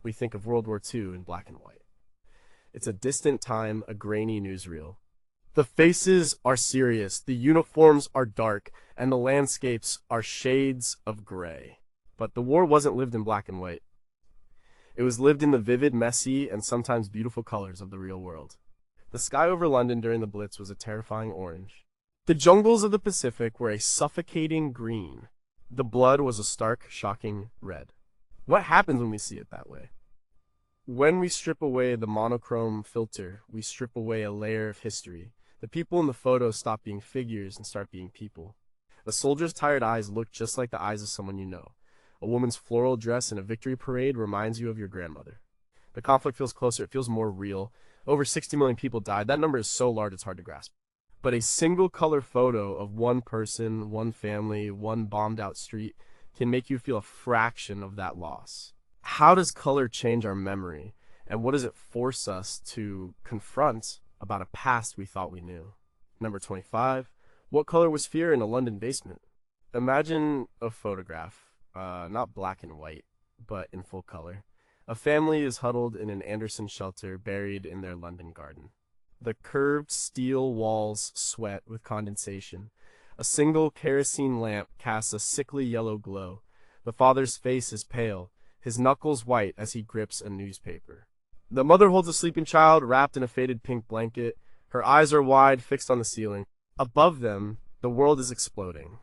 we think of World War II in black and white. It's a distant time, a grainy newsreel. The faces are serious, the uniforms are dark, and the landscapes are shades of gray. But the war wasn't lived in black and white. It was lived in the vivid, messy, and sometimes beautiful colors of the real world. The sky over London during the Blitz was a terrifying orange. The jungles of the Pacific were a suffocating green. The blood was a stark, shocking red. What happens when we see it that way? When we strip away the monochrome filter, we strip away a layer of history. The people in the photos stop being figures and start being people. A soldier's tired eyes look just like the eyes of someone you know. A woman's floral dress in a victory parade reminds you of your grandmother. The conflict feels closer, it feels more real. Over 60 million people died. That number is so large it's hard to grasp. But a single color photo of one person, one family, one bombed out street can make you feel a fraction of that loss. How does color change our memory? And what does it force us to confront about a past we thought we knew? Number 25. What color was fear in a London basement? Imagine a photograph, not black and white, but in full color. A family is huddled in an Anderson shelter buried in their London garden. The curved steel walls sweat with condensation. A single kerosene lamp casts a sickly yellow glow. The father's face is pale, his knuckles white as he grips a newspaper. The mother holds a sleeping child wrapped in a faded pink blanket. Her eyes are wide, fixed on the ceiling. Above them, the world is exploding.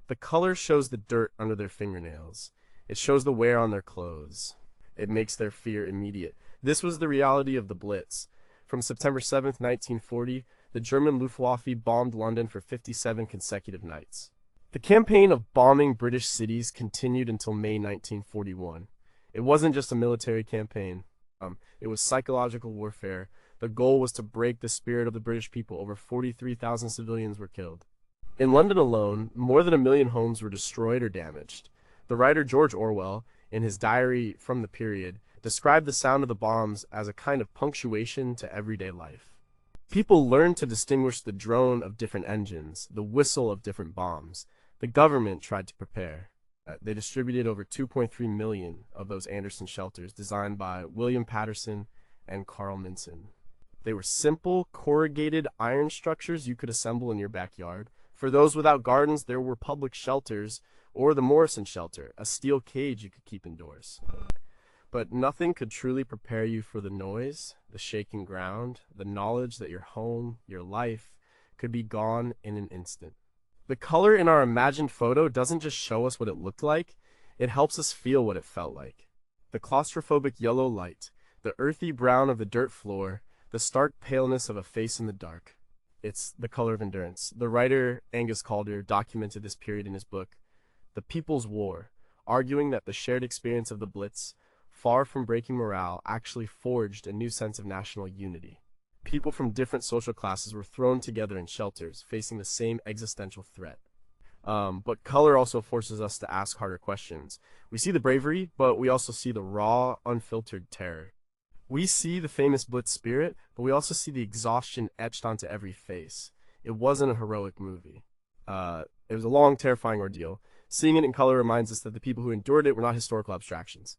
The color shows the dirt under their fingernails. It shows the wear on their clothes. It makes their fear immediate. This was the reality of the Blitz. From September 7th, 1940, the German Luftwaffe bombed London for 57 consecutive nights. The campaign of bombing British cities continued until May 1941. It wasn't just a military campaign. It was psychological warfare. The goal was to break the spirit of the British people. Over 43,000 civilians were killed. In London alone, more than 1 million homes were destroyed or damaged. The writer George Orwell, in his diary from the period, described the sound of the bombs as a kind of punctuation to everyday life. People learned to distinguish the drone of different engines, the whistle of different bombs. The government tried to prepare. They distributed over 2.3 million of those Anderson shelters designed by William Patterson and Carl Minson. They were simple, corrugated iron structures you could assemble in your backyard. For those without gardens, there were public shelters, or the Morrison shelter, a steel cage you could keep indoors. But nothing could truly prepare you for the noise, the shaking ground, the knowledge that your home, your life, could be gone in an instant. The color in our imagined photo doesn't just show us what it looked like, it helps us feel what it felt like. The claustrophobic yellow light, the earthy brown of the dirt floor, the stark paleness of a face in the dark. It's the color of endurance. The writer Angus Calder documented this period in his book, The People's War, arguing that the shared experience of the Blitz, far from breaking morale, actually forged a new sense of national unity. People from different social classes were thrown together in shelters, facing the same existential threat. But color also forces us to ask harder questions. We see the bravery, but we also see the raw, unfiltered terror. We see the famous Blitz spirit, but we also see the exhaustion etched onto every face. It wasn't a heroic movie. It was a long, terrifying ordeal. Seeing it in color reminds us that the people who endured it were not historical abstractions.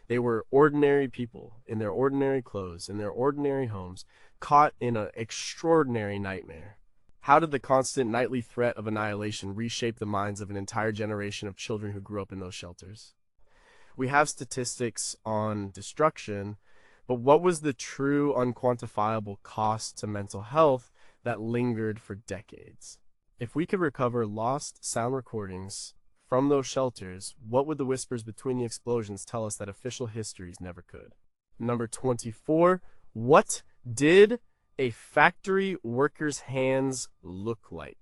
They were ordinary people, in their ordinary clothes, in their ordinary homes, caught in an extraordinary nightmare. How did the constant nightly threat of annihilation reshape the minds of an entire generation of children who grew up in those shelters? We have statistics on destruction, but what was the true unquantifiable cost to mental health that lingered for decades? If we could recover lost sound recordings from those shelters, what would the whispers between the explosions tell us that official histories never could? Number 24, what did a factory worker's hands look like?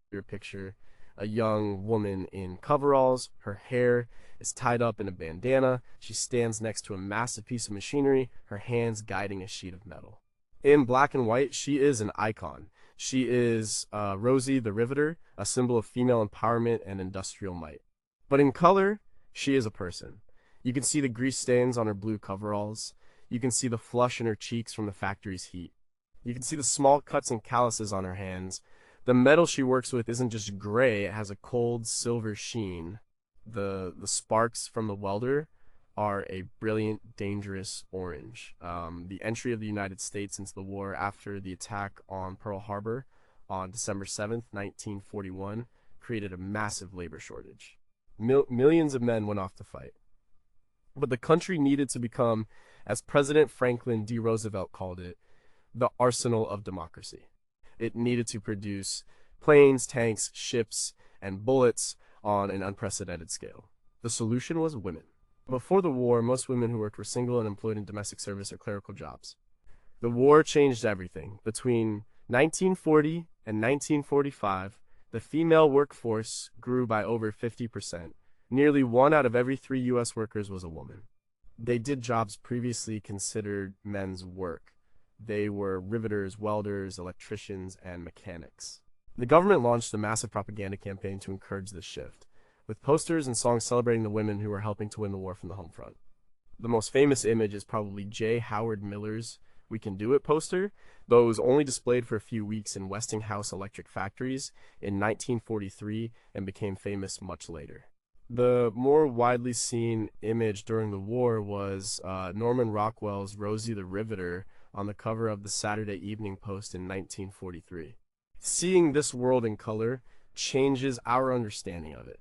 Your picture, a young woman in coveralls, her hair is tied up in a bandana, she stands next to a massive piece of machinery, her hands guiding a sheet of metal. In black and white, she is an icon. She is Rosie the Riveter, a symbol of female empowerment and industrial might. But in color, she is a person. You can see the grease stains on her blue coveralls. You can see the flush in her cheeks from the factory's heat. You can see the small cuts and calluses on her hands. The metal she works with isn't just gray, it has a cold silver sheen. The sparks from the welder are a brilliant, dangerous orange. The entry of the United States into the war after the attack on Pearl Harbor on December 7th, 1941, created a massive labor shortage. Millions of men went off to fight. But the country needed to become, as President Franklin D. Roosevelt called it, the arsenal of democracy. It needed to produce planes, tanks, ships, and bullets on an unprecedented scale. The solution was women. Before the war, most women who worked were single and employed in domestic service or clerical jobs. The war changed everything. Between 1940 and 1945, the female workforce grew by over 50%. Nearly 1 out of every 3 U.S. workers was a woman. They did jobs previously considered men's work. They were riveters, welders, electricians, and mechanics. The government launched a massive propaganda campaign to encourage this shift, with posters and songs celebrating the women who were helping to win the war from the home front. The most famous image is probably J. Howard Miller's "We Can Do It" poster, though it was only displayed for a few weeks in Westinghouse electric factories in 1943 and became famous much later. The more widely seen image during the war was Norman Rockwell's Rosie the Riveter on the cover of the Saturday Evening Post in 1943. Seeing this world in color changes our understanding of it.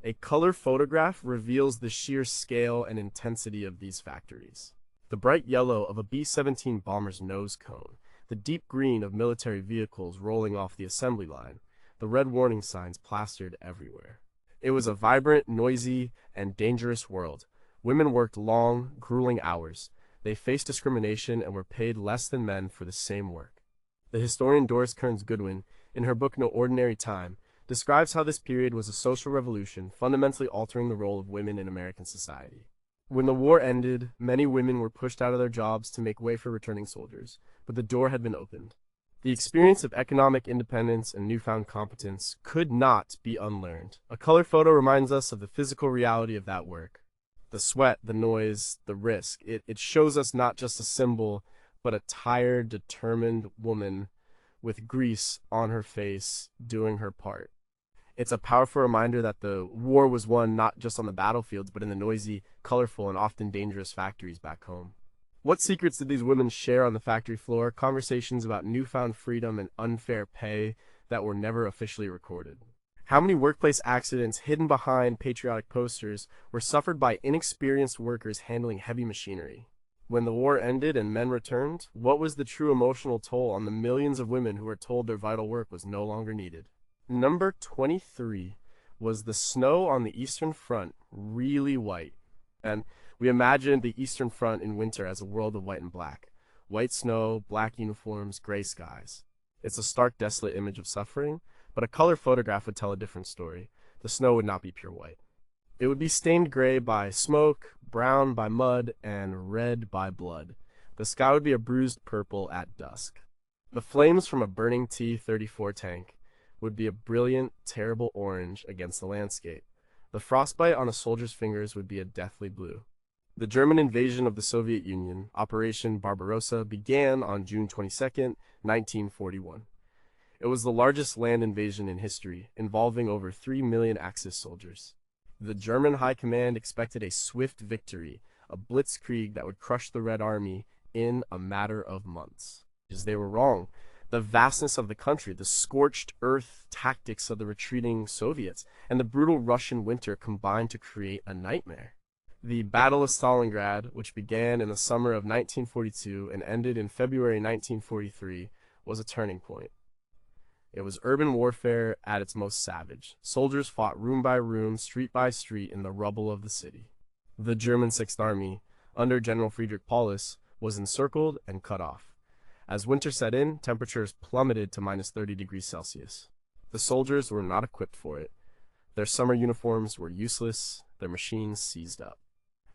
A color photograph reveals the sheer scale and intensity of these factories. The bright yellow of a B-17 bomber's nose cone, the deep green of military vehicles rolling off the assembly line, the red warning signs plastered everywhere. It was a vibrant, noisy, and dangerous world. Women worked long, grueling hours. They faced discrimination and were paid less than men for the same work. The historian Doris Kearns Goodwin, in her book No Ordinary Time, describes how this period was a social revolution, fundamentally altering the role of women in American society. When the war ended, many women were pushed out of their jobs to make way for returning soldiers, but the door had been opened. The experience of economic independence and newfound competence could not be unlearned. A color photo reminds us of the physical reality of that work. The sweat, the noise, the risk. It shows us not just a symbol, but a tired, determined woman with grease on her face doing her part. It's a powerful reminder that the war was won not just on the battlefields, but in the noisy, colorful, and often dangerous factories back home. What secrets did these women share on the factory floor? Conversations about newfound freedom and unfair pay that were never officially recorded. How many workplace accidents hidden behind patriotic posters were suffered by inexperienced workers handling heavy machinery? When the war ended and men returned, what was the true emotional toll on the millions of women who were told their vital work was no longer needed? Number 23 was the snow on the Eastern Front really white? And we imagined the Eastern Front in winter as a world of white and black. White snow, black uniforms, gray skies. It's a stark, desolate image of suffering, but a color photograph would tell a different story. The snow would not be pure white. It would be stained gray by smoke, brown by mud, and red by blood. The sky would be a bruised purple at dusk. The flames from a burning T-34 tank would be a brilliant, terrible orange against the landscape. The frostbite on a soldier's fingers would be a deathly blue. The German invasion of the Soviet Union, Operation Barbarossa, began on June 22, 1941. It was the largest land invasion in history, involving over 3 million Axis soldiers. The German High Command expected a swift victory, a blitzkrieg that would crush the Red Army in a matter of months. They were wrong. The vastness of the country, the scorched earth tactics of the retreating Soviets, and the brutal Russian winter combined to create a nightmare. The Battle of Stalingrad, which began in the summer of 1942 and ended in February 1943, was a turning point. It was urban warfare at its most savage. Soldiers fought room by room, street by street in the rubble of the city. The German Sixth Army, under General Friedrich Paulus, was encircled and cut off. As winter set in, temperatures plummeted to minus 30 degrees Celsius. The soldiers were not equipped for it. Their summer uniforms were useless, their machines seized up.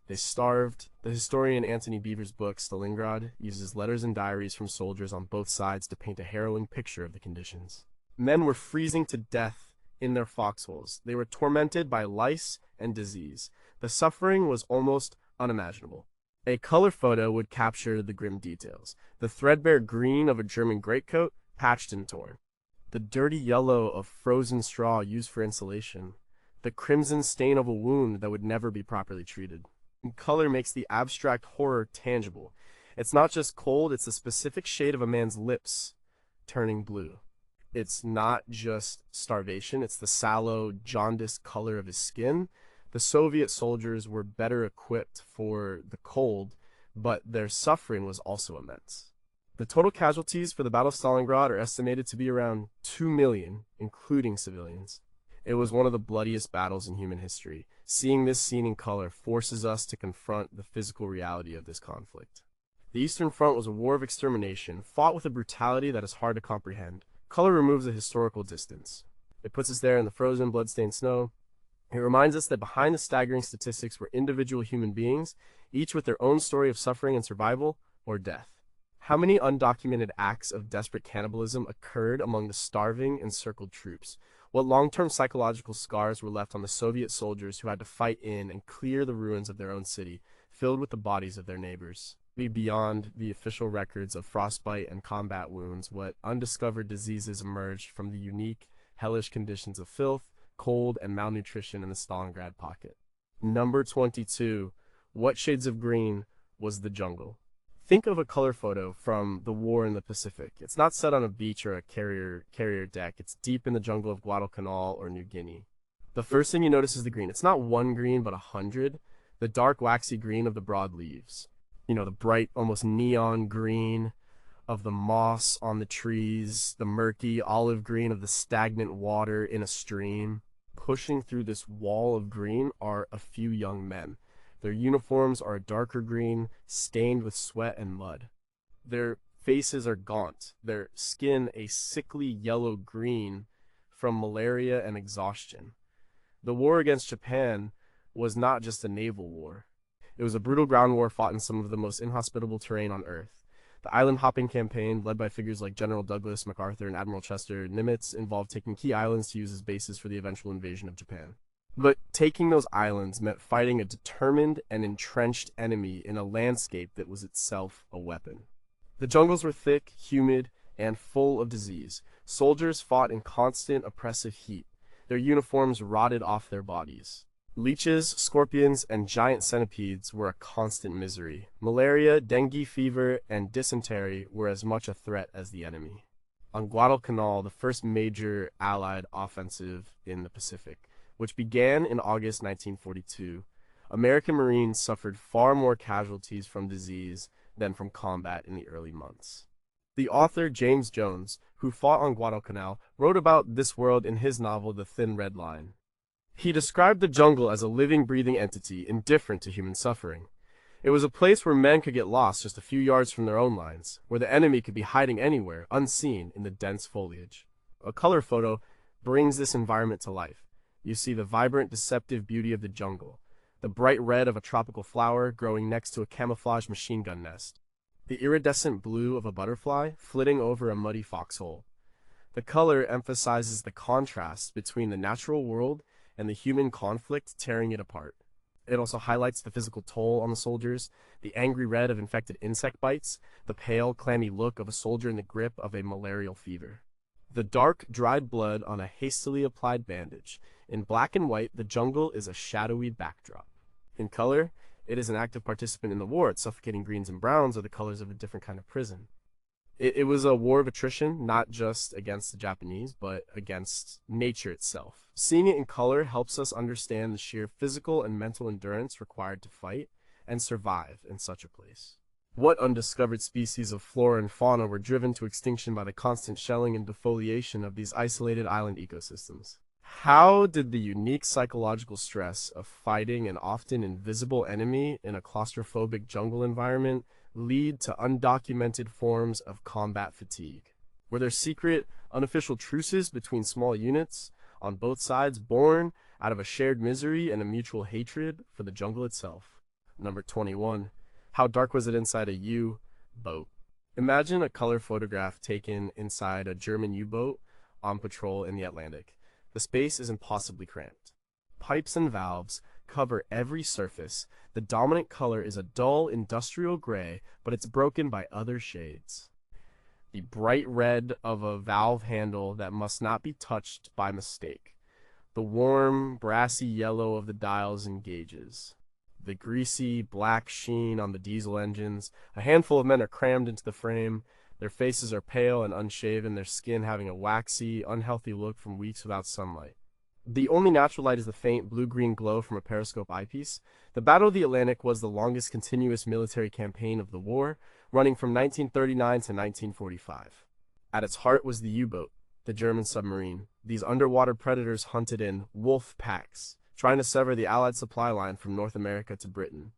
They starved. The historian Antony Beevor's book, Stalingrad, uses letters and diaries from soldiers on both sides to paint a harrowing picture of the conditions. Men were freezing to death in their foxholes. They were tormented by lice and disease. The suffering was almost unimaginable. A color photo would capture the grim details. The threadbare green of a German greatcoat, patched and torn. The dirty yellow of frozen straw used for insulation. The crimson stain of a wound that would never be properly treated. Color makes the abstract horror tangible. It's not just cold, it's the specific shade of a man's lips turning blue. It's not just starvation, it's the sallow, jaundiced color of his skin. The Soviet soldiers were better equipped for the cold, but their suffering was also immense. The total casualties for the Battle of Stalingrad are estimated to be around 2 million, including civilians. It was one of the bloodiest battles in human history. Seeing this scene in color forces us to confront the physical reality of this conflict. The Eastern Front was a war of extermination, fought with a brutality that is hard to comprehend. Color removes the historical distance. It puts us there in the frozen, blood-stained snow. It reminds us that behind the staggering statistics were individual human beings, each with their own story of suffering and survival, or death. How many undocumented acts of desperate cannibalism occurred among the starving, encircled troops? What long-term psychological scars were left on the Soviet soldiers who had to fight in and clear the ruins of their own city, filled with the bodies of their neighbors? Beyond the official records of frostbite and combat wounds, what undiscovered diseases emerged from the unique, hellish conditions of filth, cold, and malnutrition in the Stalingrad pocket. Number 22. What shades of green was the jungle? Think of a color photo from the war in the Pacific. It's not set on a beach or a carrier deck. It's deep in the jungle of Guadalcanal or New Guinea. The first thing you notice is the green. It's not one green, but 100. The dark, waxy green of the broad leaves. The bright, almost neon green of the moss on the trees. The murky olive green of the stagnant water in a stream. Pushing through this wall of green are a few young men. Their uniforms are a darker green, stained with sweat and mud. Their faces are gaunt, their skin a sickly yellow green from malaria and exhaustion. The war against Japan was not just a naval war. It was a brutal ground war fought in some of the most inhospitable terrain on Earth. The island-hopping campaign, led by figures like General Douglas MacArthur and Admiral Chester Nimitz, involved taking key islands to use as bases for the eventual invasion of Japan. But taking those islands meant fighting a determined and entrenched enemy in a landscape that was itself a weapon. The jungles were thick, humid, and full of disease. Soldiers fought in constant, oppressive heat. Their uniforms rotted off their bodies. Leeches, scorpions, and giant centipedes were a constant misery. Malaria, dengue fever, and dysentery were as much a threat as the enemy. On Guadalcanal, the first major Allied offensive in the Pacific, which began in August 1942, American Marines suffered far more casualties from disease than from combat in the early months. The author James Jones, who fought on Guadalcanal, wrote about this world in his novel The Thin Red Line. He described the jungle as a living, breathing entity indifferent to human suffering. It was a place where men could get lost just a few yards from their own lines, where the enemy could be hiding anywhere, unseen in the dense foliage. A color photo brings this environment to life. You see the vibrant, deceptive beauty of the jungle, the bright red of a tropical flower growing next to a camouflaged machine gun nest, the iridescent blue of a butterfly flitting over a muddy foxhole. The color emphasizes the contrast between the natural world and the human conflict tearing it apart. It also highlights the physical toll on the soldiers, the angry red of infected insect bites, the pale, clammy look of a soldier in the grip of a malarial fever. The dark, dried blood on a hastily applied bandage. In black and white, the jungle is a shadowy backdrop. In color, it is an active participant in the war. Its suffocating greens and browns are the colors of a different kind of prison. It was a war of attrition, not just against the Japanese, but against nature itself. Seeing it in color helps us understand the sheer physical and mental endurance required to fight and survive in such a place. What undiscovered species of flora and fauna were driven to extinction by the constant shelling and defoliation of these isolated island ecosystems? How did the unique psychological stress of fighting an often invisible enemy in a claustrophobic jungle environment lead to undocumented forms of combat fatigue? Were there secret, unofficial truces between small units on both sides born out of a shared misery and a mutual hatred for the jungle itself? Number 21. How dark was it inside a U-boat? Imagine a color photograph taken inside a German U-boat on patrol in the Atlantic. The space is impossibly cramped. Pipes and valves cover every surface. The dominant color is a dull industrial gray, but it's broken by other shades. The bright red of a valve handle that must not be touched by mistake. The warm, brassy yellow of the dials and gauges. the greasy, black sheen on the diesel engines. A handful of men are crammed into the frame. Their faces are pale and unshaven, their skin having a waxy, unhealthy look from weeks without sunlight. The only natural light is the faint blue-green glow from a periscope eyepiece. The Battle of the Atlantic was the longest continuous military campaign of the war, running from 1939 to 1945. At its heart was the U-boat, the German submarine. These underwater predators hunted in wolf packs, trying to sever the Allied supply line from North America to Britain.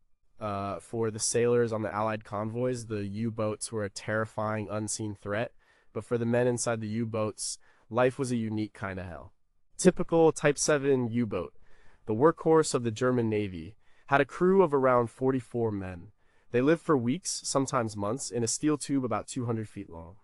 For the sailors on the Allied convoys, the U-boats were a terrifying, unseen threat, but for the men inside the U-boats, life was a unique kind of hell. Typical Type 7 U-boat, the workhorse of the German Navy, had a crew of around 44 men. They lived for weeks, sometimes months, in a steel tube about 200 feet long.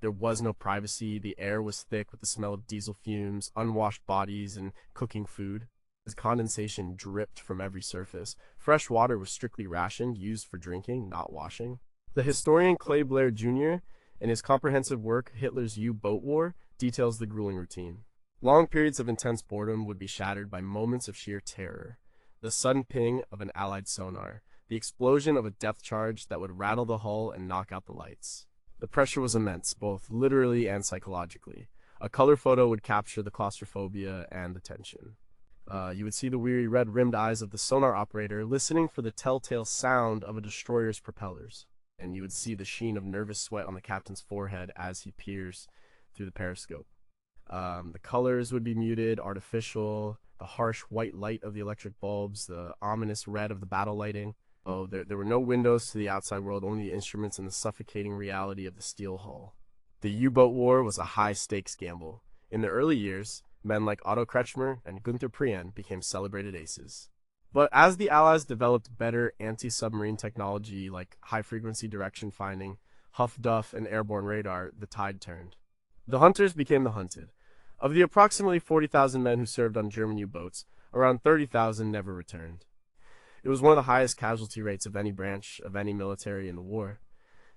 There was no privacy, the air was thick with the smell of diesel fumes, unwashed bodies, and cooking food. As condensation dripped from every surface, fresh water was strictly rationed, used for drinking, not washing. The historian Clay Blair Jr., in his comprehensive work, Hitler's U-Boat War, details the grueling routine. Long periods of intense boredom would be shattered by moments of sheer terror. The sudden ping of an Allied sonar, the explosion of a depth charge that would rattle the hull and knock out the lights. The pressure was immense, both literally and psychologically. A color photo would capture the claustrophobia and the tension. You would see the weary red-rimmed eyes of the sonar operator listening for the telltale sound of a destroyer's propellers, and you would see the sheen of nervous sweat on the captain's forehead as he peers through the periscope. The colors would be muted, artificial, the harsh white light of the electric bulbs, the ominous red of the battle lighting. There were no windows to the outside world, only the instruments and the suffocating reality of the steel hull. The U-boat war was a high-stakes gamble. In the early years, men like Otto Kretschmer and Gunther Prien became celebrated aces. But as the Allies developed better anti-submarine technology like high-frequency direction finding, Huff Duff, and airborne radar, the tide turned. The hunters became the hunted. Of the approximately 40,000 men who served on German U-boats, around 30,000 never returned. It was one of the highest casualty rates of any branch of any military in the war.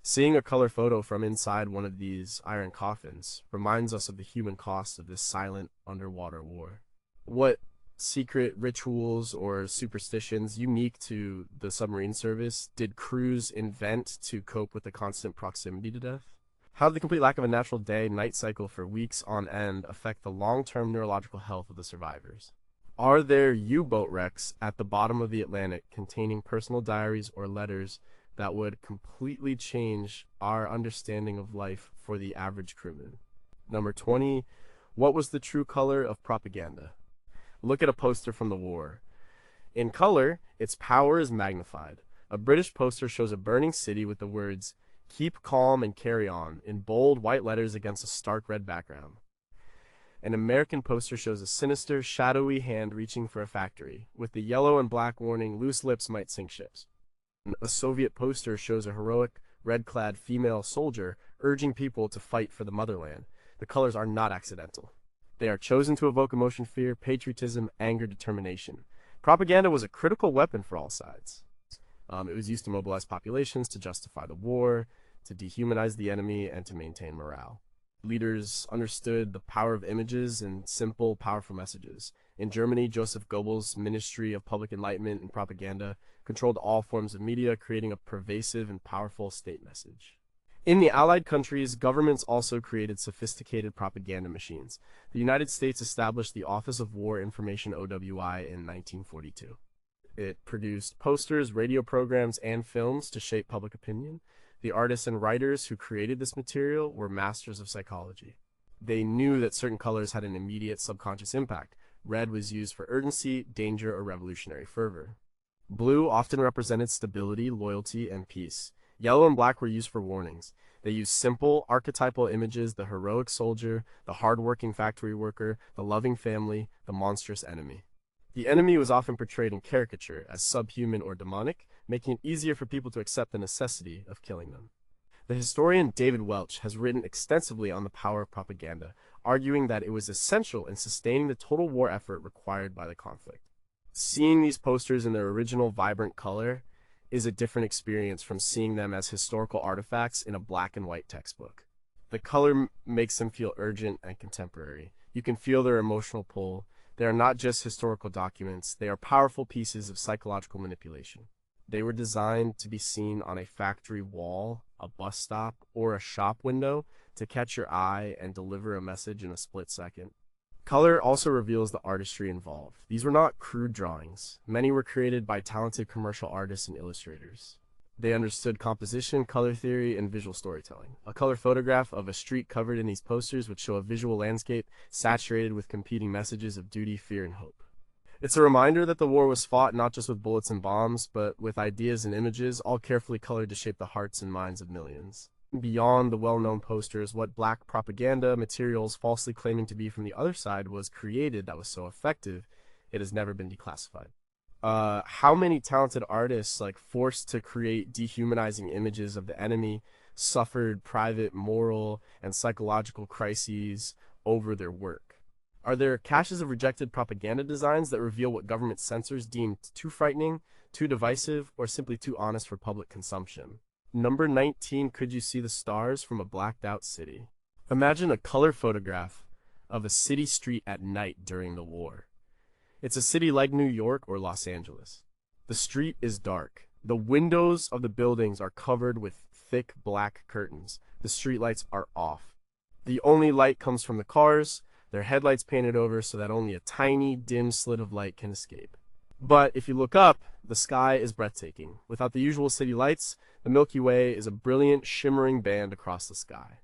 Seeing a color photo from inside one of these iron coffins reminds us of the human cost of this silent underwater war. What secret rituals or superstitions unique to the submarine service did crews invent to cope with the constant proximity to death? How did the complete lack of a natural day-night cycle for weeks on end affect the long-term neurological health of the survivors? Are there U-boat wrecks at the bottom of the Atlantic containing personal diaries or letters that would completely change our understanding of life for the average crewman? Number 20, what was the true color of propaganda? Look at a poster from the war. In color, its power is magnified. A British poster shows a burning city with the words, "Keep calm and carry on," in bold white letters against a stark red background. An American poster shows a sinister, shadowy hand reaching for a factory, with the yellow and black warning, "Loose lips might sink ships." A Soviet poster shows a heroic, red-clad female soldier urging people to fight for the motherland. The colors are not accidental. They are chosen to evoke emotion, fear, patriotism, anger, determination. Propaganda was a critical weapon for all sides. It was used to mobilize populations, to justify the war, to dehumanize the enemy, and to maintain morale. Leaders understood the power of images and simple, powerful messages. In Germany, Joseph Goebbels' Ministry of Public Enlightenment and Propaganda controlled all forms of media, creating a pervasive and powerful state message. In the Allied countries, governments also created sophisticated propaganda machines. The United States established the Office of War Information (OWI) in 1942. It produced posters, radio programs, and films to shape public opinion. The artists and writers who created this material were masters of psychology. They knew that certain colors had an immediate subconscious impact. Red was used for urgency, danger, or revolutionary fervor. Blue often represented stability, loyalty, and peace. Yellow and black were used for warnings. They used simple, archetypal images: the heroic soldier, the hard-working factory worker, the loving family, the monstrous enemy. The enemy was often portrayed in caricature as subhuman or demonic, making it easier for people to accept the necessity of killing them. The historian David Welch has written extensively on the power of propaganda, arguing that it was essential in sustaining the total war effort required by the conflict. Seeing these posters in their original vibrant color is a different experience from seeing them as historical artifacts in a black and white textbook. The color makes them feel urgent and contemporary. You can feel their emotional pull. They are not just historical documents, they are powerful pieces of psychological manipulation. They were designed to be seen on a factory wall, a bus stop, or a shop window to catch your eye and deliver a message in a split second. Color also reveals the artistry involved. These were not crude drawings. Many were created by talented commercial artists and illustrators. They understood composition, color theory, and visual storytelling. A color photograph of a street covered in these posters would show a visual landscape saturated with competing messages of duty, fear, and hope. It's a reminder that the war was fought not just with bullets and bombs, but with ideas and images, all carefully colored to shape the hearts and minds of millions. Beyond the well-known posters, what black propaganda materials falsely claiming to be from the other side was created that was so effective, it has never been declassified. How many talented artists, forced to create dehumanizing images of the enemy, suffered private moral and psychological crises over their work? Are there caches of rejected propaganda designs that reveal what government censors deemed too frightening, too divisive, or simply too honest for public consumption? Number 19, could you see the stars from a blacked out city? Imagine a color photograph of a city street at night during the war. It's a city like New York or Los Angeles. The street is dark. The windows of the buildings are covered with thick black curtains. The streetlights are off. The only light comes from the cars, their headlights painted over so that only a tiny, dim slit of light can escape. But if you look up, the sky is breathtaking. Without the usual city lights, the Milky Way is a brilliant, shimmering band across the sky.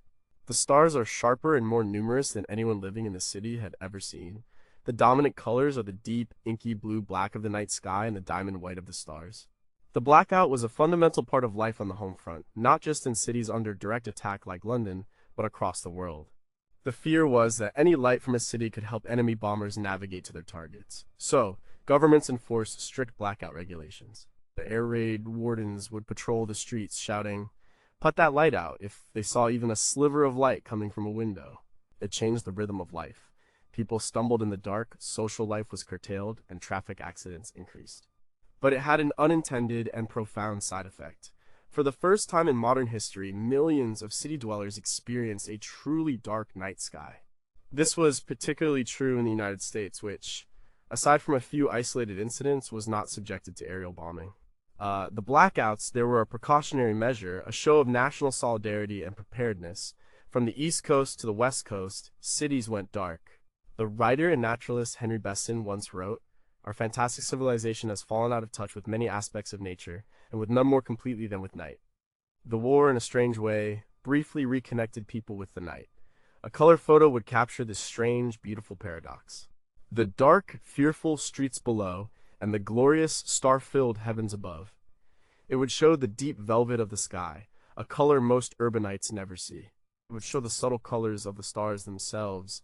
The stars are sharper and more numerous than anyone living in the city had ever seen. The dominant colors are the deep, inky blue-black of the night sky and the diamond white of the stars. The blackout was a fundamental part of life on the home front, not just in cities under direct attack like London, but across the world. The fear was that any light from a city could help enemy bombers navigate to their targets. So, governments enforced strict blackout regulations. The air raid wardens would patrol the streets shouting, "Put that light out," if they saw even a sliver of light coming from a window. It changed the rhythm of life. People stumbled in the dark, social life was curtailed, and traffic accidents increased. But it had an unintended and profound side effect. For the first time in modern history, millions of city dwellers experienced a truly dark night sky. This was particularly true in the United States, which, aside from a few isolated incidents, was not subjected to aerial bombing. The blackouts, there were a precautionary measure, a show of national solidarity and preparedness. From the East Coast to the West Coast, cities went dark. The writer and naturalist Henry Besson once wrote, "Our fantastic civilization has fallen out of touch with many aspects of nature, and with none more completely than with night. The war, in a strange way, briefly reconnected people with the night." A color photo would capture this strange, beautiful paradox. The dark, fearful streets below, and the glorious, star-filled heavens above. It would show the deep velvet of the sky, a color most urbanites never see. It would show the subtle colors of the stars themselves,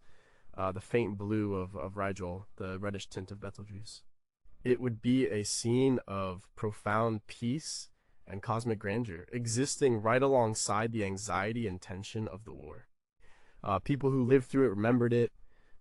the faint blue of Rigel, the reddish tint of Betelgeuse. It would be a scene of profound peace and cosmic grandeur, existing right alongside the anxiety and tension of the war. People who lived through it remembered it.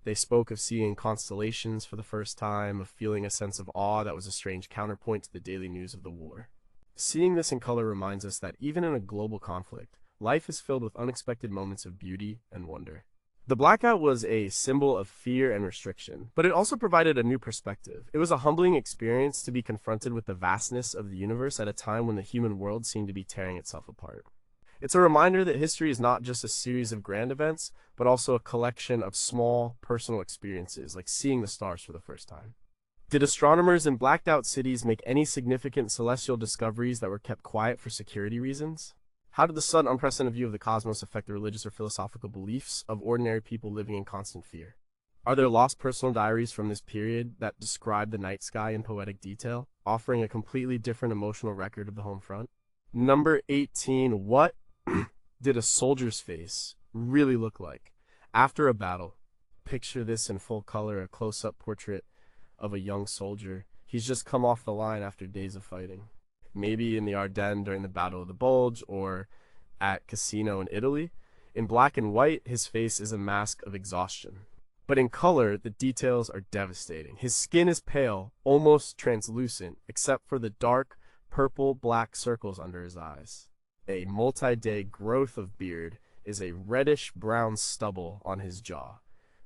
They spoke of seeing constellations for the first time, of feeling a sense of awe that was a strange counterpoint to the daily news of the war. Seeing this in color reminds us that even in a global conflict, life is filled with unexpected moments of beauty and wonder. The blackout was a symbol of fear and restriction, but it also provided a new perspective. It was a humbling experience to be confronted with the vastness of the universe at a time when the human world seemed to be tearing itself apart. It's a reminder that history is not just a series of grand events, but also a collection of small, personal experiences, like seeing the stars for the first time. Did astronomers in blacked-out cities make any significant celestial discoveries that were kept quiet for security reasons? How did the sudden, unprecedented view of the cosmos affect the religious or philosophical beliefs of ordinary people living in constant fear? Are there lost personal diaries from this period that describe the night sky in poetic detail, offering a completely different emotional record of the home front? Number 18, what did a soldier's face really look like after a battle? Picture this in full color, a close-up portrait of a young soldier. He's just come off the line after days of fighting. Maybe in the Ardennes during the Battle of the Bulge, or at Cassino in Italy. In black and white, his face is a mask of exhaustion. But in color, the details are devastating. His skin is pale, almost translucent, except for the dark, purple-black circles under his eyes. A multi-day growth of beard is a reddish-brown stubble on his jaw.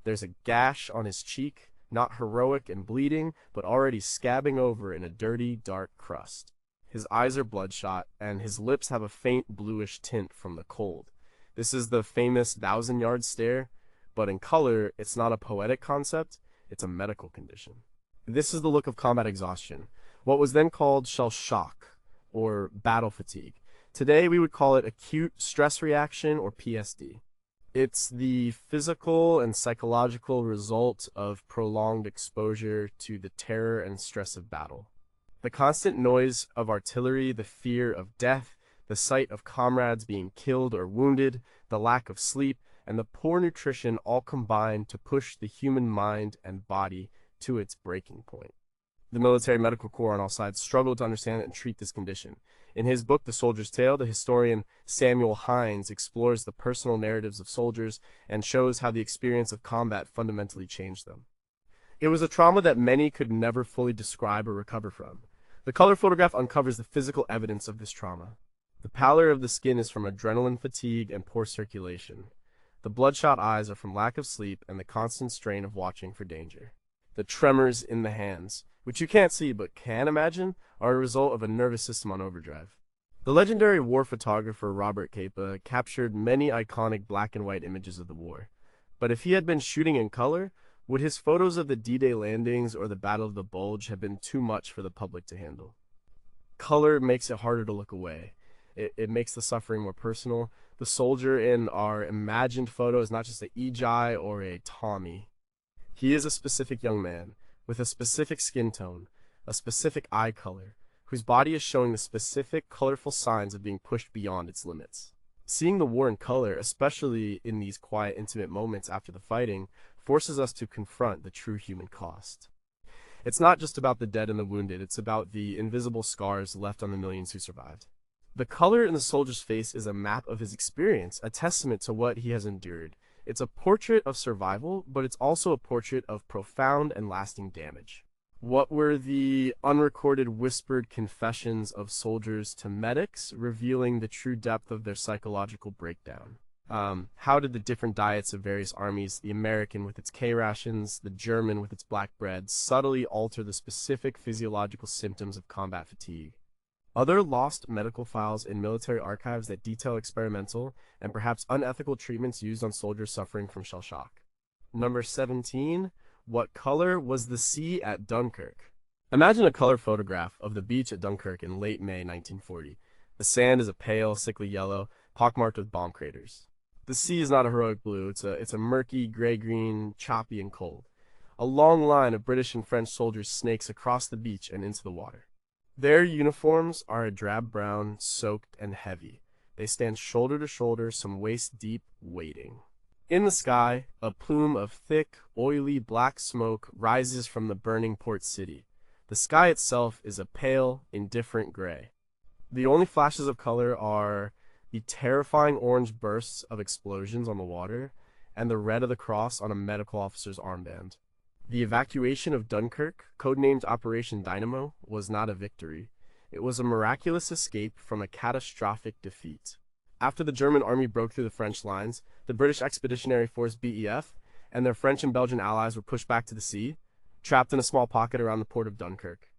There's a gash on his cheek, not heroic and bleeding, but already scabbing over in a dirty, dark crust. His eyes are bloodshot, and his lips have a faint bluish tint from the cold. This is the famous 1,000-yard stare, but in color, it's not a poetic concept, it's a medical condition. This is the look of combat exhaustion, what was then called shell shock, or battle fatigue. Today, we would call it acute stress reaction, or PSD. It's the physical and psychological result of prolonged exposure to the terror and stress of battle. The constant noise of artillery, the fear of death, the sight of comrades being killed or wounded, the lack of sleep, and the poor nutrition all combine to push the human mind and body to its breaking point. The military medical corps on all sides struggled to understand and treat this condition. In his book, The Soldier's Tale, the historian Samuel Hines explores the personal narratives of soldiers and shows how the experience of combat fundamentally changed them. It was a trauma that many could never fully describe or recover from. The color photograph uncovers the physical evidence of this trauma. The pallor of the skin is from adrenaline fatigue and poor circulation. The bloodshot eyes are from lack of sleep and the constant strain of watching for danger. The tremors in the hands, which you can't see but can imagine, are a result of a nervous system on overdrive. The legendary war photographer Robert Capa captured many iconic black and white images of the war. But if he had been shooting in color, would his photos of the D-Day landings or the Battle of the Bulge have been too much for the public to handle? Color makes it harder to look away. It makes the suffering more personal. The soldier in our imagined photo is not just a Ejai or a Tommy. He is a specific young man, with a specific skin tone, a specific eye color, whose body is showing the specific colorful signs of being pushed beyond its limits. Seeing the war in color, especially in these quiet, intimate moments after the fighting, forces us to confront the true human cost. It's not just about the dead and the wounded, it's about the invisible scars left on the millions who survived. The color in the soldier's face is a map of his experience, a testament to what he has endured. It's a portrait of survival, but it's also a portrait of profound and lasting damage. What were the unrecorded whispered confessions of soldiers to medics, revealing the true depth of their psychological breakdown? How did the different diets of various armies, the American with its K-rations, the German with its black bread, subtly alter the specific physiological symptoms of combat fatigue? Other lost medical files in military archives that detail experimental and perhaps unethical treatments used on soldiers suffering from shell shock. Number 17. What color was the sea at Dunkirk? Imagine a color photograph of the beach at Dunkirk in late May 1940. The sand is a pale, sickly yellow, pockmarked with bomb craters. The sea is not a heroic blue, it's a murky, gray-green, choppy and cold. A long line of British and French soldiers snakes across the beach and into the water. Their uniforms are a drab brown, soaked and heavy. They stand shoulder to shoulder, some waist deep, waiting. In the sky, a plume of thick, oily black smoke rises from the burning port city. The sky itself is a pale, indifferent gray. The only flashes of color are the terrifying orange bursts of explosions on the water and the red of the cross on a medical officer's armband. The evacuation of Dunkirk, codenamed Operation Dynamo, was not a victory. It was a miraculous escape from a catastrophic defeat. After the German army broke through the French lines, the British Expeditionary Force BEF and their French and Belgian allies were pushed back to the sea, trapped in a small pocket around the port of Dunkirk.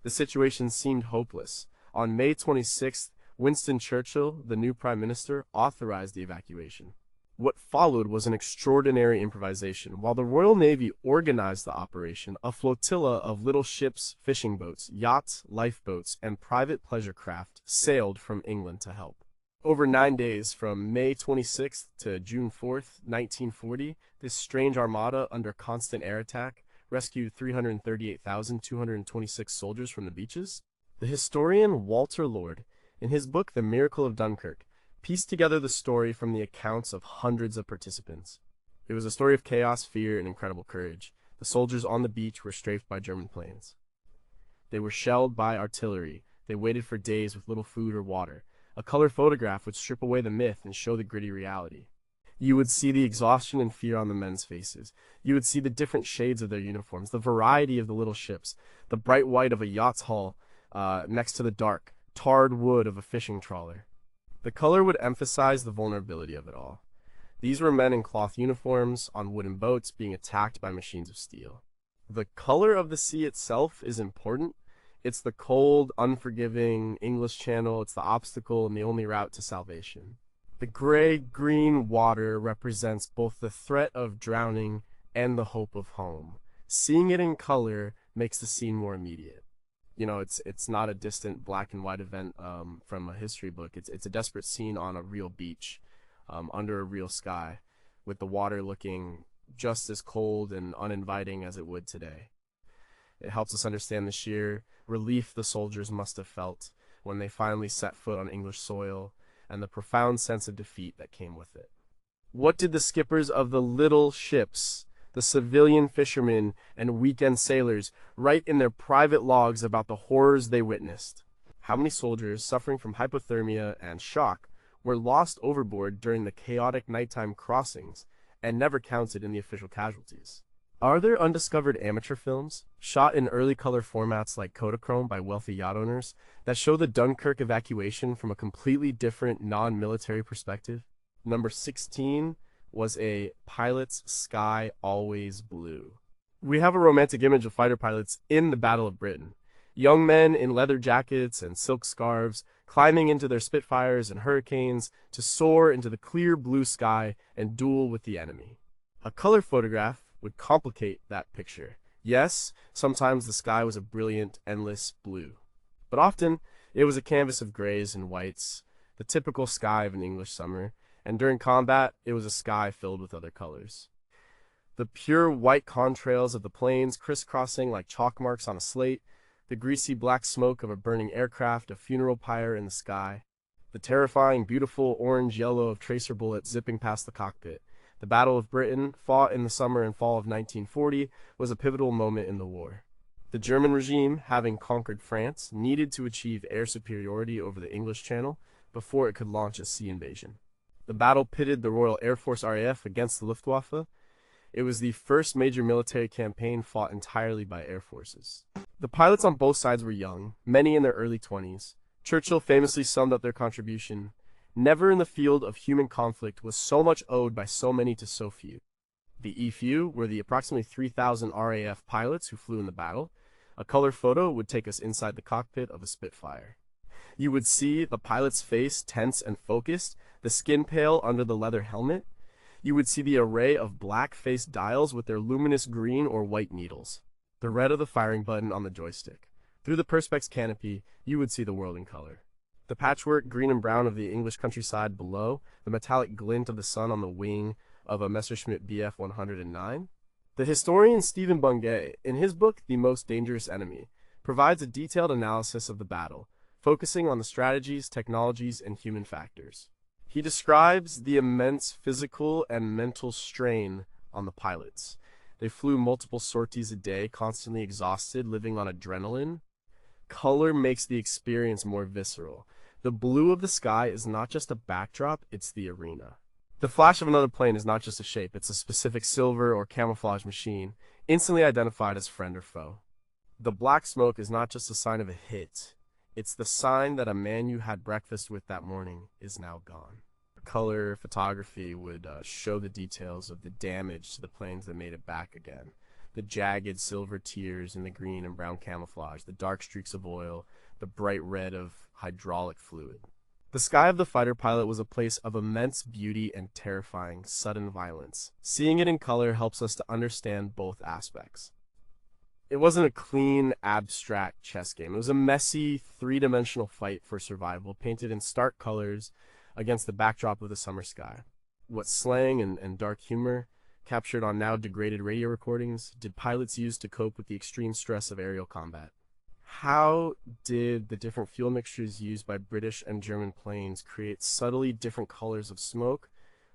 The situation seemed hopeless. On May 26th, Winston Churchill, the new prime minister, authorized the evacuation. What followed was an extraordinary improvisation. While the Royal Navy organized the operation, a flotilla of little ships, fishing boats, yachts, lifeboats, and private pleasure craft sailed from England to help. Over 9 days, from May 26th to June 4th, 1940, this strange armada, under constant air attack, rescued 338,226 soldiers from the beaches. The historian Walter Lord, in his book The Miracle of Dunkirk, pieced together the story from the accounts of hundreds of participants. It was a story of chaos, fear, and incredible courage. The soldiers on the beach were strafed by German planes. They were shelled by artillery. They waited for days with little food or water. A color photograph would strip away the myth and show the gritty reality. You would see the exhaustion and fear on the men's faces. You would see the different shades of their uniforms, the variety of the little ships, the bright white of a yacht's hull next to the dark, tarred wood of a fishing trawler. The color would emphasize the vulnerability of it all. These were men in cloth uniforms on wooden boats being attacked by machines of steel. The color of the sea itself is important. It's the cold, unforgiving English Channel. It's the obstacle and the only route to salvation. The gray-green water represents both the threat of drowning and the hope of home. Seeing it in color makes the scene more immediate. It's not a distant black and white event from a history book. It's a desperate scene on a real beach, under a real sky, with the water looking just as cold and uninviting as it would today. It helps us understand the sheer relief the soldiers must have felt when they finally set foot on English soil, and the profound sense of defeat that came with it. What did the skippers of the little ships, the civilian fishermen and weekend sailors, write in their private logs about the horrors they witnessed? How many soldiers suffering from hypothermia and shock were lost overboard during the chaotic nighttime crossings and never counted in the official casualties? Are there undiscovered amateur films, shot in early color formats like Kodachrome by wealthy yacht owners, that show the Dunkirk evacuation from a completely different non-military perspective? Number 16 was a pilot's sky always blue. We have a romantic image of fighter pilots in the Battle of Britain. Young men in leather jackets and silk scarves climbing into their Spitfires and Hurricanes to soar into the clear blue sky and duel with the enemy. A color photograph would complicate that picture. Yes, sometimes the sky was a brilliant, endless blue, but often it was a canvas of grays and whites, the typical sky of an English summer, and during combat, it was a sky filled with other colors. The pure white contrails of the planes crisscrossing like chalk marks on a slate, the greasy black smoke of a burning aircraft, a funeral pyre in the sky, the terrifying, beautiful orange-yellow of tracer bullets zipping past the cockpit. The Battle of Britain, fought in the summer and fall of 1940, was a pivotal moment in the war. The German regime, having conquered France, needed to achieve air superiority over the English Channel before it could launch a sea invasion. The battle pitted the Royal Air Force RAF against the Luftwaffe. It was the first major military campaign fought entirely by air forces. The pilots on both sides were young, many in their early 20s. Churchill famously summed up their contribution: "Never in the field of human conflict was so much owed by so many to so few." The few were the approximately 3,000 RAF pilots who flew in the battle. A color photo would take us inside the cockpit of a Spitfire. You would see the pilot's face tense and focused, the skin pale under the leather helmet. You would see the array of black-faced dials with their luminous green or white needles, the red of the firing button on the joystick. Through the Perspex canopy, you would see the world in color. The patchwork green and brown of the English countryside below, the metallic glint of the sun on the wing of a Messerschmitt Bf 109. The historian Stephen Bungay, in his book The Most Dangerous Enemy, provides a detailed analysis of the battle, focusing on the strategies, technologies, and human factors. He describes the immense physical and mental strain on the pilots. They flew multiple sorties a day, constantly exhausted, living on adrenaline. Color makes the experience more visceral. The blue of the sky is not just a backdrop, it's the arena. The flash of another plane is not just a shape, it's a specific silver or camouflage machine, instantly identified as friend or foe. The black smoke is not just a sign of a hit, it's the sign that a man you had breakfast with that morning is now gone. Color photography would show the details of the damage to the planes that made it back again. The jagged silver tears in the green and brown camouflage, the dark streaks of oil, the bright red of hydraulic fluid. The sky of the fighter pilot was a place of immense beauty and terrifying, sudden violence. Seeing it in color helps us to understand both aspects. It wasn't a clean, abstract chess game. It was a messy, three-dimensional fight for survival, painted in stark colors against the backdrop of the summer sky. What slang and dark humor, captured on now degraded radio recordings, did pilots use to cope with the extreme stress of aerial combat? How did the different fuel mixtures used by British and German planes create subtly different colors of smoke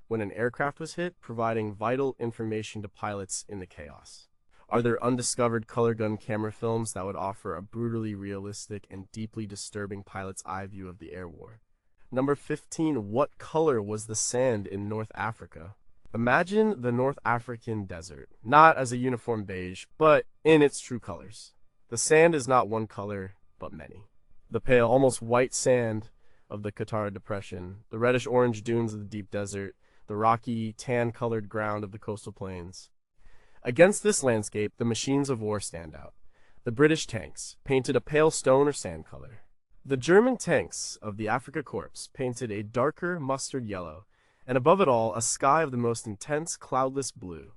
when an aircraft was hit, providing vital information to pilots in the chaos? Are there undiscovered color gun camera films that would offer a brutally realistic and deeply disturbing pilot's eye view of the air war? Number 15, what color was the sand in North Africa? Imagine the North African desert, not as a uniform beige, but in its true colors. The sand is not one color, but many. The pale, almost white sand of the Qatar Depression, the reddish-orange dunes of the deep desert, the rocky, tan-colored ground of the coastal plains. Against this landscape, the machines of war stand out. The British tanks, painted a pale stone or sand color. The German tanks of the Afrika Korps, painted a darker mustard yellow, and above it all, a sky of the most intense cloudless blue.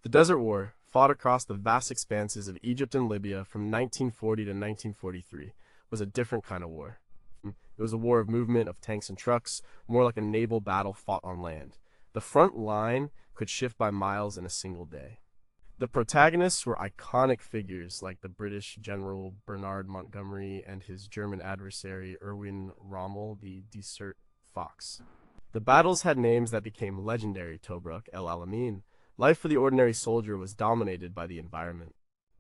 The Desert War, fought across the vast expanses of Egypt and Libya from 1940 to 1943, was a different kind of war. It was a war of movement of tanks and trucks, more like a naval battle fought on land. The front line could shift by miles in a single day. The protagonists were iconic figures like the British General Bernard Montgomery and his German adversary Erwin Rommel, the Desert Fox. The battles had names that became legendary: Tobruk, El Alamein. Life for the ordinary soldier was dominated by the environment.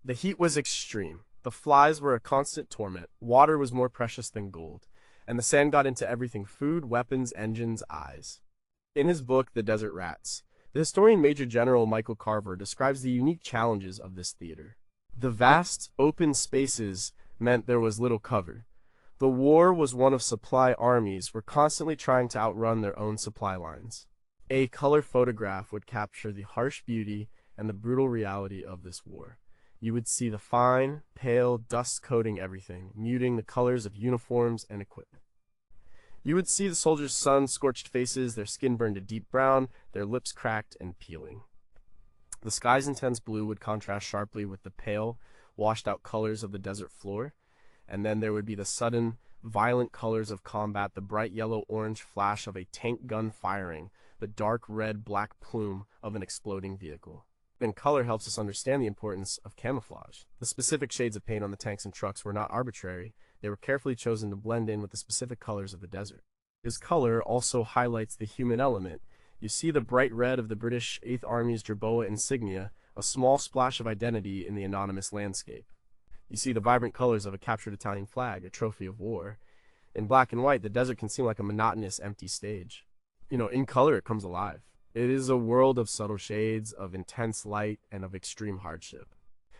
The heat was extreme. The flies were a constant torment. Water was more precious than gold. And the sand got into everything: food, weapons, engines, eyes. In his book, The Desert Rats, the historian Major General Michael Carver describes the unique challenges of this theater. The vast, open spaces meant there was little cover. The war was one of supply armies were constantly trying to outrun their own supply lines. A color photograph would capture the harsh beauty and the brutal reality of this war. You would see the fine, pale dust coating everything, muting the colors of uniforms and equipment. You would see the soldiers' sun-scorched faces, their skin burned a deep brown, their lips cracked and peeling. The sky's intense blue would contrast sharply with the pale, washed-out colors of the desert floor, and then there would be the sudden, violent colors of combat, the bright yellow-orange flash of a tank gun firing, the dark red-black plume of an exploding vehicle. And color helps us understand the importance of camouflage. The specific shades of paint on the tanks and trucks were not arbitrary. They were carefully chosen to blend in with the specific colors of the desert. His color also highlights the human element. You see the bright red of the British 8th Army's Jerboa insignia, a small splash of identity in the anonymous landscape. You see the vibrant colors of a captured Italian flag, a trophy of war. In black and white, the desert can seem like a monotonous, empty stage. In color, it comes alive. It is a world of subtle shades, of intense light, and of extreme hardship.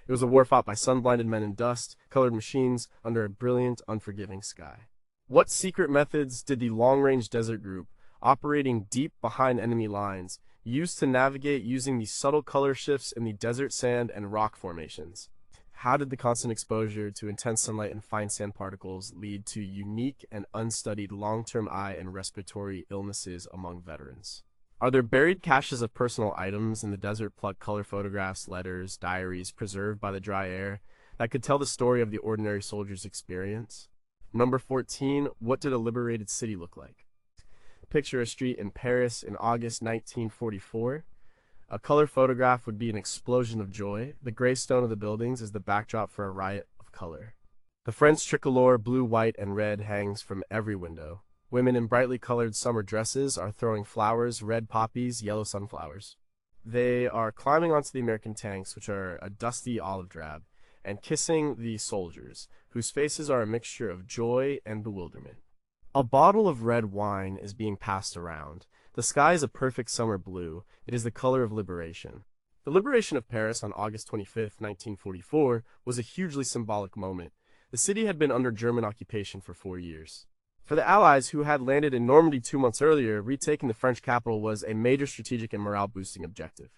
It was a war fought by sun-blinded men in dust, colored machines, under a brilliant, unforgiving sky. What secret methods did the long-range desert group, operating deep behind enemy lines, use to navigate using the subtle color shifts in the desert sand and rock formations? How did the constant exposure to intense sunlight and fine sand particles lead to unique and unstudied long-term eye and respiratory illnesses among veterans? Are there buried caches of personal items in the desert, plucked color photographs, letters, diaries preserved by the dry air that could tell the story of the ordinary soldier's experience? Number 14, what did a liberated city look like? Picture a street in Paris in August 1944. A color photograph would be an explosion of joy. The gray stone of the buildings is the backdrop for a riot of color. The French tricolor, blue, white, and red, hangs from every window. Women in brightly colored summer dresses are throwing flowers, red poppies, yellow sunflowers. They are climbing onto the American tanks, which are a dusty olive drab, and kissing the soldiers, whose faces are a mixture of joy and bewilderment. A bottle of red wine is being passed around. The sky is a perfect summer blue. It is the color of liberation. The liberation of Paris on August 25, 1944, was a hugely symbolic moment. The city had been under German occupation for 4 years. For the Allies, who had landed in Normandy 2 months earlier, retaking the French capital was a major strategic and morale-boosting objective.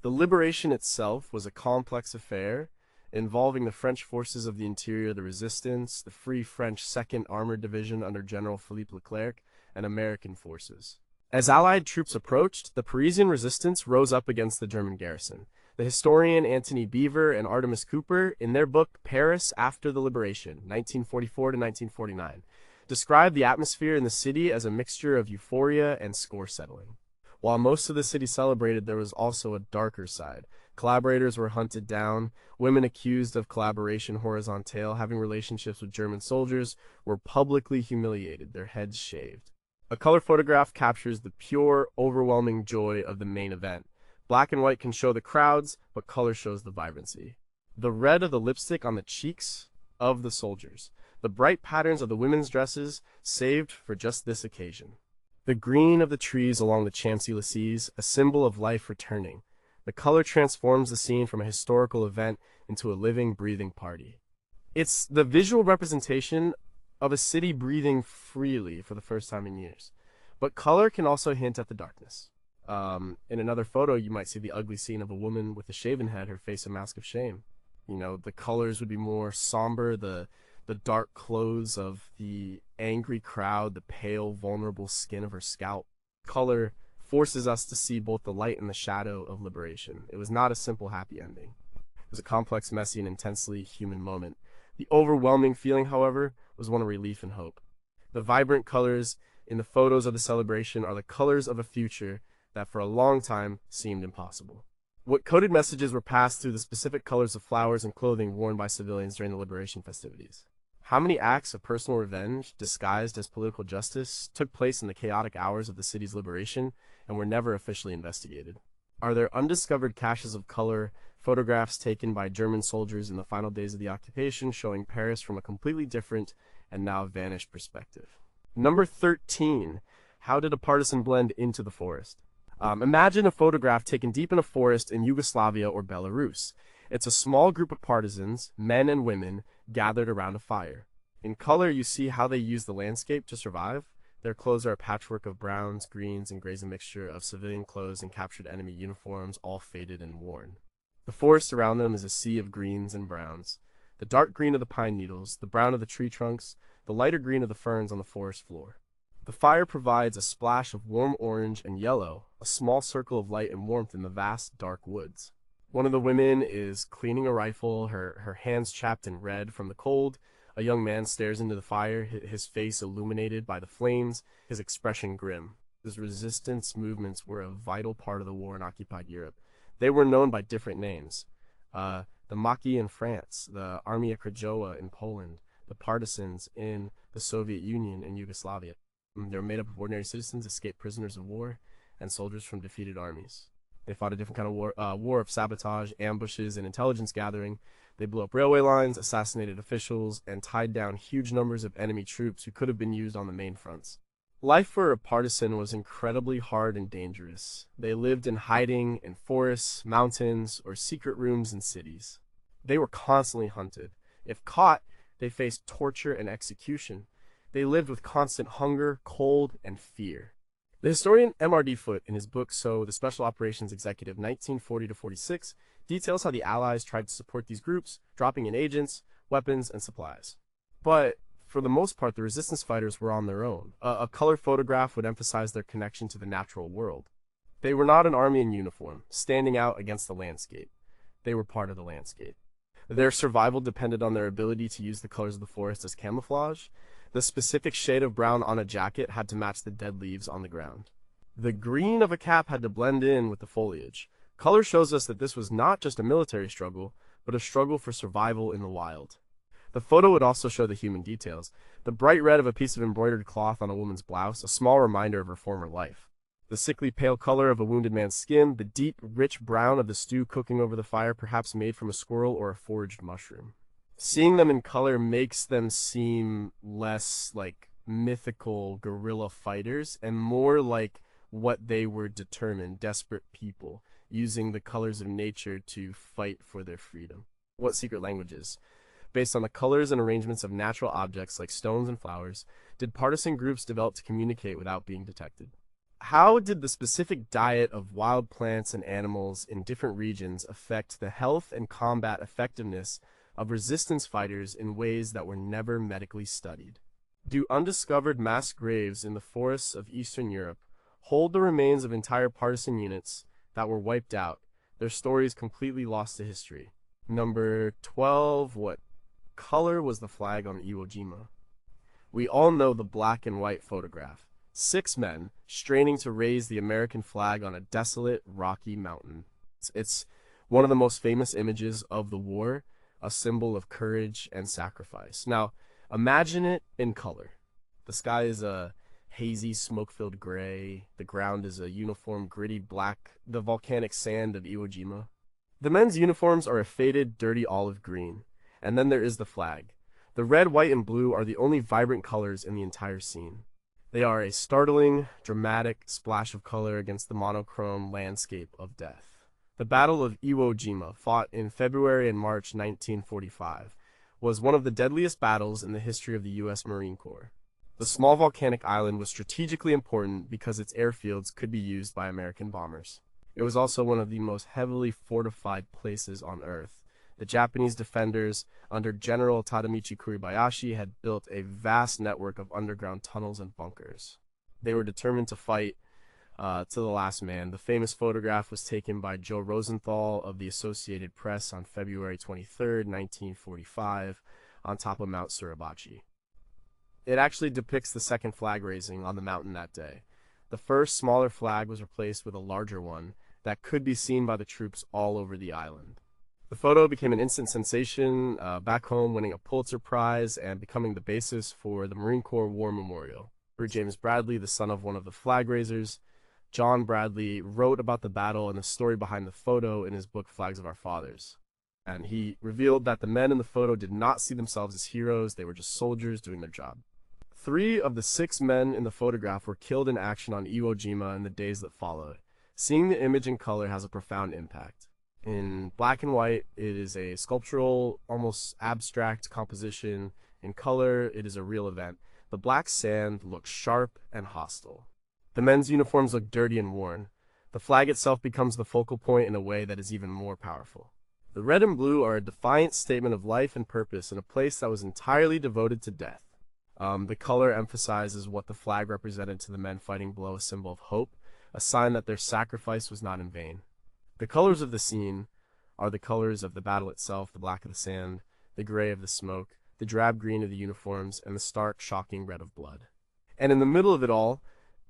The liberation itself was a complex affair, involving the French forces of the interior, the Resistance, the Free French 2nd Armored Division under General Philippe Leclerc, and American forces. As Allied troops approached, the Parisian resistance rose up against the German garrison. The historian Antony Beevor and Artemis Cooper, in their book Paris After the Liberation, 1944 to 1949, described the atmosphere in the city as a mixture of euphoria and score settling. While most of the city celebrated, there was also a darker side. Collaborators were hunted down. Women accused of collaboration horizontale, having relationships with German soldiers, were publicly humiliated, their heads shaved. A color photograph captures the pure, overwhelming joy of the main event. Black and white can show the crowds, but color shows the vibrancy. The red of the lipstick on the cheeks of the soldiers. The bright patterns of the women's dresses, saved for just this occasion. The green of the trees along the Champs-Élysées, a symbol of life returning. The color transforms the scene from a historical event into a living, breathing party. It's the visual representation of a city breathing freely for the first time in years. But color can also hint at the darkness. In another photo, you might see the ugly scene of a woman with a shaven head, her face a mask of shame. The colors would be more somber, the dark clothes of the angry crowd, the pale, vulnerable skin of her scalp. Color forces us to see both the light and the shadow of liberation. It was not a simple happy ending. It was a complex, messy, and intensely human moment. The overwhelming feeling, however, was one of relief and hope. The vibrant colors in the photos of the celebration are the colors of a future that for a long time seemed impossible. What coded messages were passed through the specific colors of flowers and clothing worn by civilians during the liberation festivities? How many acts of personal revenge, disguised as political justice, took place in the chaotic hours of the city's liberation and were never officially investigated? Are there undiscovered caches of color, photographs taken by German soldiers in the final days of the occupation showing Paris from a completely different and now vanished perspective? Number 13. How did a partisan blend into the forest? Imagine a photograph taken deep in a forest in Yugoslavia or Belarus. It's a small group of partisans, men and women, gathered around a fire. In color, you see how they use the landscape to survive. Their clothes are a patchwork of browns, greens, and grays, a mixture of civilian clothes and captured enemy uniforms, all faded and worn. The forest around them is a sea of greens and browns. The dark green of the pine needles, the brown of the tree trunks, the lighter green of the ferns on the forest floor. The fire provides a splash of warm orange and yellow, a small circle of light and warmth in the vast, dark woods. One of the women is cleaning a rifle, her hands chapped and red from the cold. A young man stares into the fire, his face illuminated by the flames, his expression grim. His resistance movements were a vital part of the war in occupied Europe. They were known by different names. The Maki in France, the Armia Krajowa in Poland, the partisans in the Soviet Union and Yugoslavia. They were made up of ordinary citizens, escaped prisoners of war, and soldiers from defeated armies. They fought a different kind of war of sabotage, ambushes, and intelligence gathering. They blew up railway lines, assassinated officials, and tied down huge numbers of enemy troops who could have been used on the main fronts. Life for a partisan was incredibly hard and dangerous. They lived in hiding in forests, mountains, or secret rooms in cities. They were constantly hunted. If caught, they faced torture and execution. They lived with constant hunger, cold, and fear. The historian M.R.D. Foote, in his book So, the Special Operations Executive 1940-46, details how the Allies tried to support these groups, dropping in agents, weapons, and supplies. But, for the most part, the resistance fighters were on their own. A color photograph would emphasize their connection to the natural world. They were not an army in uniform, standing out against the landscape. They were part of the landscape. Their survival depended on their ability to use the colors of the forest as camouflage. The specific shade of brown on a jacket had to match the dead leaves on the ground. The green of a cap had to blend in with the foliage. Color shows us that this was not just a military struggle, but a struggle for survival in the wild. The photo would also show the human details. The bright red of a piece of embroidered cloth on a woman's blouse, a small reminder of her former life. The sickly pale color of a wounded man's skin, the deep, rich brown of the stew cooking over the fire, perhaps made from a squirrel or a foraged mushroom. Seeing them in color makes them seem less like mythical guerrilla fighters and more like what they were: determined, desperate people, using the colors of nature to fight for their freedom. What secret languages, based on the colors and arrangements of natural objects like stones and flowers, did partisan groups develop to communicate without being detected? How did the specific diet of wild plants and animals in different regions affect the health and combat effectiveness of resistance fighters in ways that were never medically studied? Do undiscovered mass graves in the forests of Eastern Europe hold the remains of entire partisan units that were wiped out, their stories completely lost to history? Number 12. What color was the flag on Iwo Jima? We all know the black and white photograph. 6 men straining to raise the American flag on a desolate, rocky mountain. It's one of the most famous images of the war, a symbol of courage and sacrifice. Now, imagine it in color. The sky is a hazy, smoke-filled gray. The ground is a uniform, gritty black, the volcanic sand of Iwo Jima. The men's uniforms are a faded, dirty olive green. And then there is the flag. The red, white, and blue are the only vibrant colors in the entire scene. They are a startling, dramatic splash of color against the monochrome landscape of death. The Battle of Iwo Jima, fought in February and March 1945, was one of the deadliest battles in the history of the U.S. Marine Corps. The small volcanic island was strategically important because its airfields could be used by American bombers. It was also one of the most heavily fortified places on Earth. The Japanese defenders, under General Tadamichi Kuribayashi, had built a vast network of underground tunnels and bunkers. They were determined to fight to the last man. The famous photograph was taken by Joe Rosenthal of the Associated Press on February 23, 1945, on top of Mount Suribachi. It actually depicts the second flag raising on the mountain that day. The first smaller flag was replaced with a larger one that could be seen by the troops all over the island. The photo became an instant sensation back home, winning a Pulitzer Prize and becoming the basis for the Marine Corps War Memorial. James Bradley, the son of one of the flag raisers, John Bradley, wrote about the battle and the story behind the photo in his book Flags of Our Fathers. And he revealed that the men in the photo did not see themselves as heroes, they were just soldiers doing their job. 3 of the 6 men in the photograph were killed in action on Iwo Jima in the days that followed. Seeing the image in color has a profound impact. In black and white, it is a sculptural, almost abstract composition. In color, it is a real event. The black sand looks sharp and hostile. The men's uniforms look dirty and worn. The flag itself becomes the focal point in a way that is even more powerful. The red and blue are a defiant statement of life and purpose in a place that was entirely devoted to death. The color emphasizes what the flag represented to the men fighting below, a symbol of hope, a sign that their sacrifice was not in vain. The colors of the scene are the colors of the battle itself, the black of the sand, the gray of the smoke, the drab green of the uniforms, and the stark, shocking red of blood. And in the middle of it all,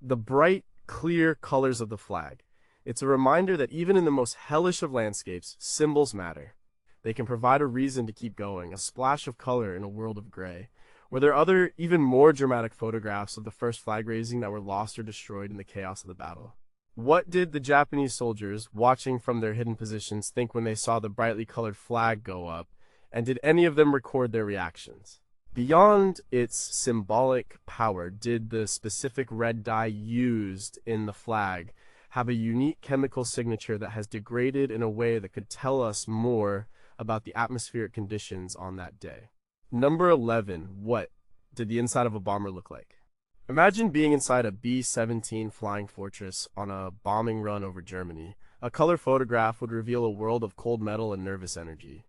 the bright, clear colors of the flag. It's a reminder that even in the most hellish of landscapes, symbols matter. They can provide a reason to keep going, a splash of color in a world of gray. Were there other, even more dramatic photographs of the first flag raising that were lost or destroyed in the chaos of the battle? What did the Japanese soldiers, watching from their hidden positions, think when they saw the brightly colored flag go up, and did any of them record their reactions? Beyond its symbolic power, did the specific red dye used in the flag have a unique chemical signature that has degraded in a way that could tell us more about the atmospheric conditions on that day? Number 11. What did the inside of a bomber look like? Imagine being inside a B-17 Flying Fortress on a bombing run over Germany. A color photograph would reveal a world of cold metal and nervous energy.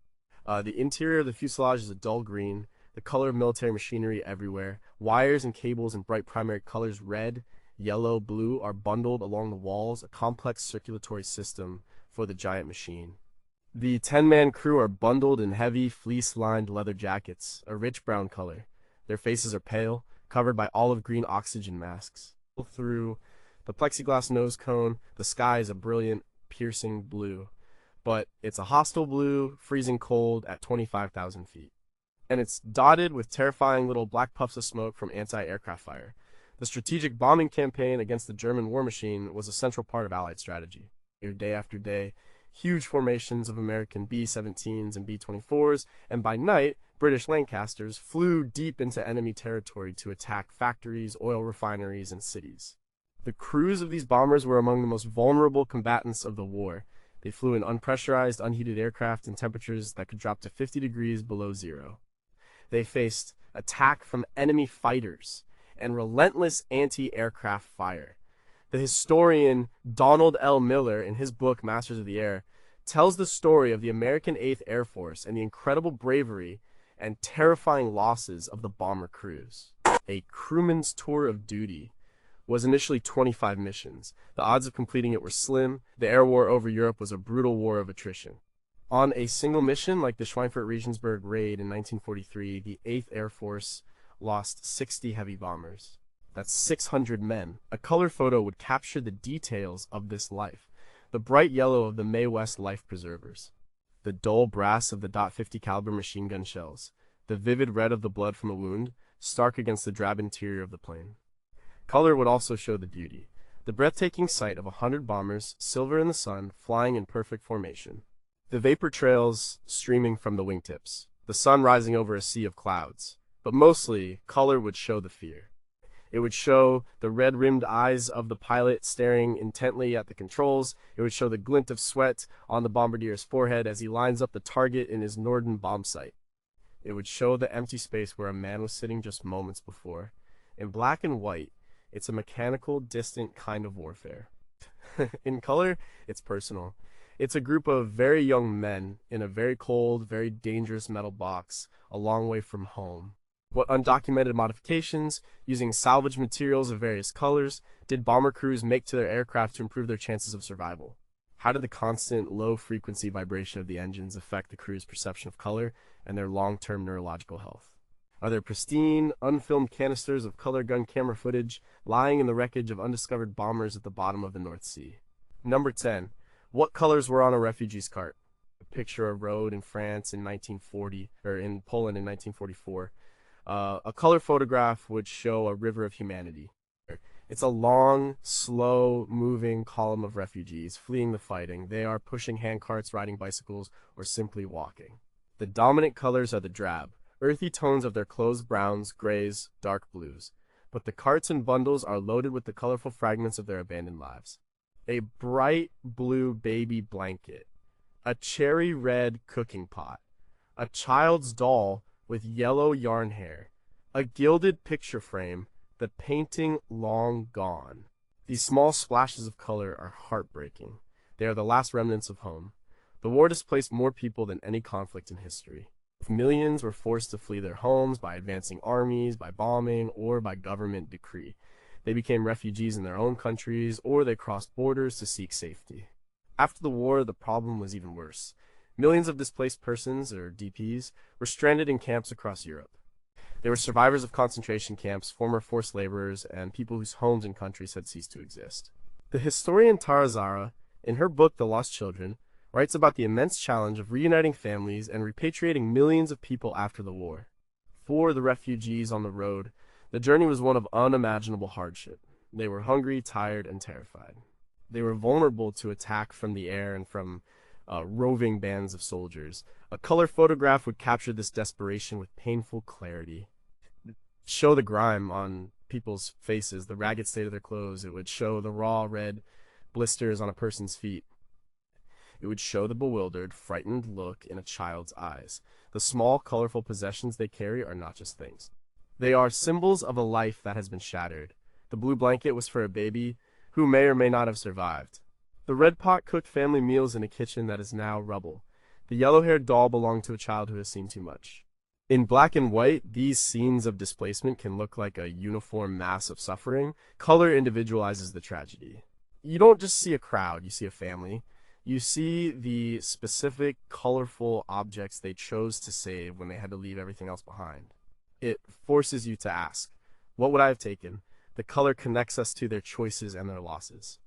The interior of the fuselage is a dull green, the color of military machinery everywhere. Wires and cables in bright primary colors, red, yellow, blue, are bundled along the walls, a complex circulatory system for the giant machine. The 10-man crew are bundled in heavy, fleece-lined leather jackets, a rich brown color. Their faces are pale, covered by olive-green oxygen masks. Through the plexiglass nose cone, the sky is a brilliant, piercing blue. But it's a hostile blue, freezing cold at 25,000 feet. And it's dotted with terrifying little black puffs of smoke from anti-aircraft fire. The strategic bombing campaign against the German war machine was a central part of Allied strategy. Day after day, huge formations of American B-17s and B-24s, and by night, British Lancasters flew deep into enemy territory to attack factories, oil refineries, and cities. The crews of these bombers were among the most vulnerable combatants of the war. They flew in unpressurized, unheated aircraft in temperatures that could drop to 50 degrees below zero. They faced attack from enemy fighters and relentless anti-aircraft fire. The historian Donald L. Miller, in his book Masters of the Air, tells the story of the American 8th Air Force and the incredible bravery and terrifying losses of the bomber crews. A crewman's tour of duty was initially 25 missions. The odds of completing it were slim. The air war over Europe was a brutal war of attrition. On a single mission, like the Schweinfurt-Regensburg raid in 1943, the 8th Air Force lost 60 heavy bombers. That's 600 men. A color photo would capture the details of this life. The bright yellow of the Mae West life preservers, the dull brass of the .50 caliber machine gun shells, the vivid red of the blood from a wound, stark against the drab interior of the plane. Color would also show the beauty. The breathtaking sight of 100 bombers, silver in the sun, flying in perfect formation. The vapor trails streaming from the wingtips, the sun rising over a sea of clouds. But mostly, color would show the fear. It would show the red-rimmed eyes of the pilot staring intently at the controls. It would show the glint of sweat on the bombardier's forehead as he lines up the target in his Norden bomb sight. It would show the empty space where a man was sitting just moments before. In black and white, it's a mechanical, distant kind of warfare. In color, it's personal. It's a group of very young men in a very cold, very dangerous metal box a long way from home. What undocumented modifications, using salvaged materials of various colors, did bomber crews make to their aircraft to improve their chances of survival? How did the constant low-frequency vibration of the engines affect the crew's perception of color and their long-term neurological health? Are there pristine, unfilmed canisters of color gun camera footage lying in the wreckage of undiscovered bombers at the bottom of the North Sea? Number 10. What colors were on a refugee's cart? Picture a road in France in 1940, or in Poland in 1944. A color photograph would show a river of humanity. It's a long, slow-moving column of refugees fleeing the fighting. They are pushing handcarts, riding bicycles, or simply walking. The dominant colors are the drab, earthy tones of their clothes: browns, grays, dark blues. But the carts and bundles are loaded with the colorful fragments of their abandoned lives. A bright blue baby blanket, a cherry red cooking pot, a child's doll with yellow yarn hair, a gilded picture frame, the painting long gone. These small splashes of color are heartbreaking. They are the last remnants of home. The war displaced more people than any conflict in history. Millions were forced to flee their homes by advancing armies, by bombing, or by government decree. They became refugees in their own countries, or they crossed borders to seek safety. After the war, the problem was even worse. Millions of displaced persons, or DPs, were stranded in camps across Europe. They were survivors of concentration camps, former forced laborers, and people whose homes and countries had ceased to exist. The historian Tara Zahra, in her book The Lost Children, writes about the immense challenge of reuniting families and repatriating millions of people after the war. For the refugees on the road, the journey was one of unimaginable hardship. They were hungry, tired, and terrified. They were vulnerable to attack from the air and from roving bands of soldiers. A color photograph would capture this desperation with painful clarity. Show the grime on people's faces, the ragged state of their clothes. It would show the raw red blisters on a person's feet. It would show the bewildered, frightened look in a child's eyes. The small, colorful possessions they carry are not just things. They are symbols of a life that has been shattered. The blue blanket was for a baby who may or may not have survived. The red pot cooked family meals in a kitchen that is now rubble. The yellow-haired doll belonged to a child who has seen too much. In black and white, these scenes of displacement can look like a uniform mass of suffering. Color individualizes the tragedy. You don't just see a crowd, you see a family. You see the specific, colorful objects they chose to save when they had to leave everything else behind. It forces you to ask, what would I have taken? The color connects us to their choices and their losses.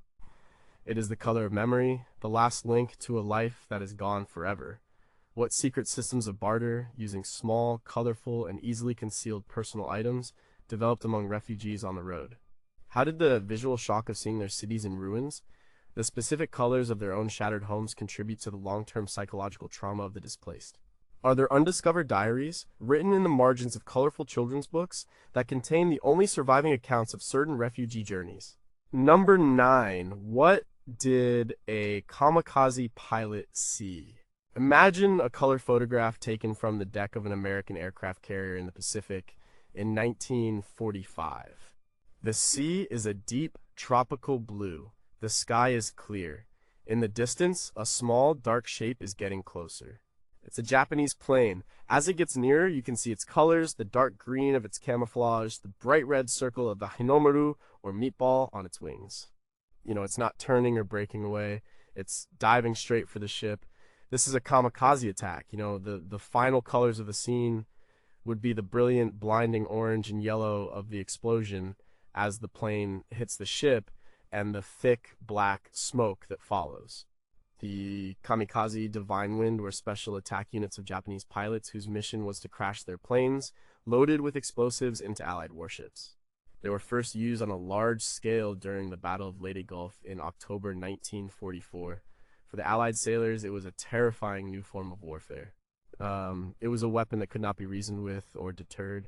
It is the color of memory, the last link to a life that is gone forever. What secret systems of barter, using small, colorful, and easily concealed personal items, developed among refugees on the road? How did the visual shock of seeing their cities in ruins, the specific colors of their own shattered homes, contribute to the long-term psychological trauma of the displaced? Are there undiscovered diaries, written in the margins of colorful children's books, that contain the only surviving accounts of certain refugee journeys? Number 9. What did a kamikaze pilot see? Imagine a color photograph taken from the deck of an American aircraft carrier in the Pacific in 1945. The sea is a deep tropical blue. The sky is clear. In the distance, a small, dark shape is getting closer. It's a Japanese plane. As it gets nearer, you can see its colors, the dark green of its camouflage, the bright red circle of the hinomaru, or meatball, on its wings. You know, it's not turning or breaking away. It's diving straight for the ship. This is a kamikaze attack. You know, the final colors of the scene would be the brilliant, blinding orange and yellow of the explosion as the plane hits the ship, and the thick, black smoke that follows. The kamikaze Divine Wind were special attack units of Japanese pilots whose mission was to crash their planes loaded with explosives into Allied warships. They were first used on a large scale during the Battle of Leyte Gulf in October 1944. For the Allied sailors, it was a terrifying new form of warfare. It was a weapon that could not be reasoned with or deterred.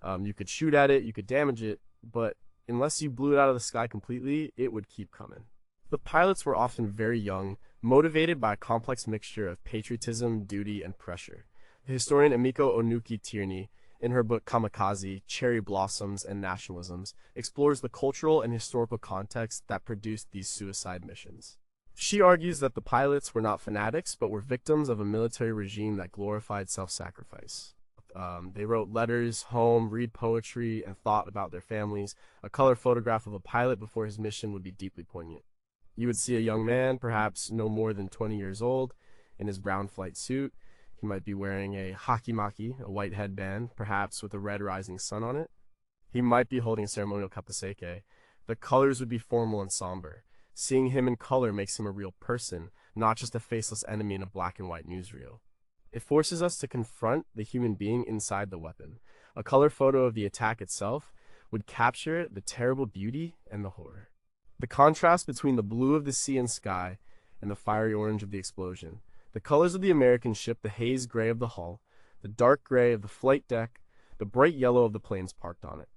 You could shoot at it, you could damage it, but unless you blew it out of the sky completely, it would keep coming. The pilots were often very young, motivated by a complex mixture of patriotism, duty, and pressure. The historian Emiko Onuki Tierney, in her book Kamikaze, Cherry Blossoms and Nationalisms, explores the cultural and historical context that produced these suicide missions. She argues that the pilots were not fanatics, but were victims of a military regime that glorified self-sacrifice. They wrote letters home, read poetry, and thought about their families. A color photograph of a pilot before his mission would be deeply poignant. You would see a young man, perhaps no more than 20 years old, in his brown flight suit. He might be wearing a hakimaki, a white headband, perhaps with a red rising sun on it. He might be holding a ceremonial kapaseke. The colors would be formal and somber. Seeing him in color makes him a real person, not just a faceless enemy in a black and white newsreel. It forces us to confront the human being inside the weapon. A color photo of the attack itself would capture the terrible beauty and the horror. The contrast between the blue of the sea and sky and the fiery orange of the explosion. The colors of the American ship, the haze gray of the hull, the dark gray of the flight deck, the bright yellow of the planes parked on it.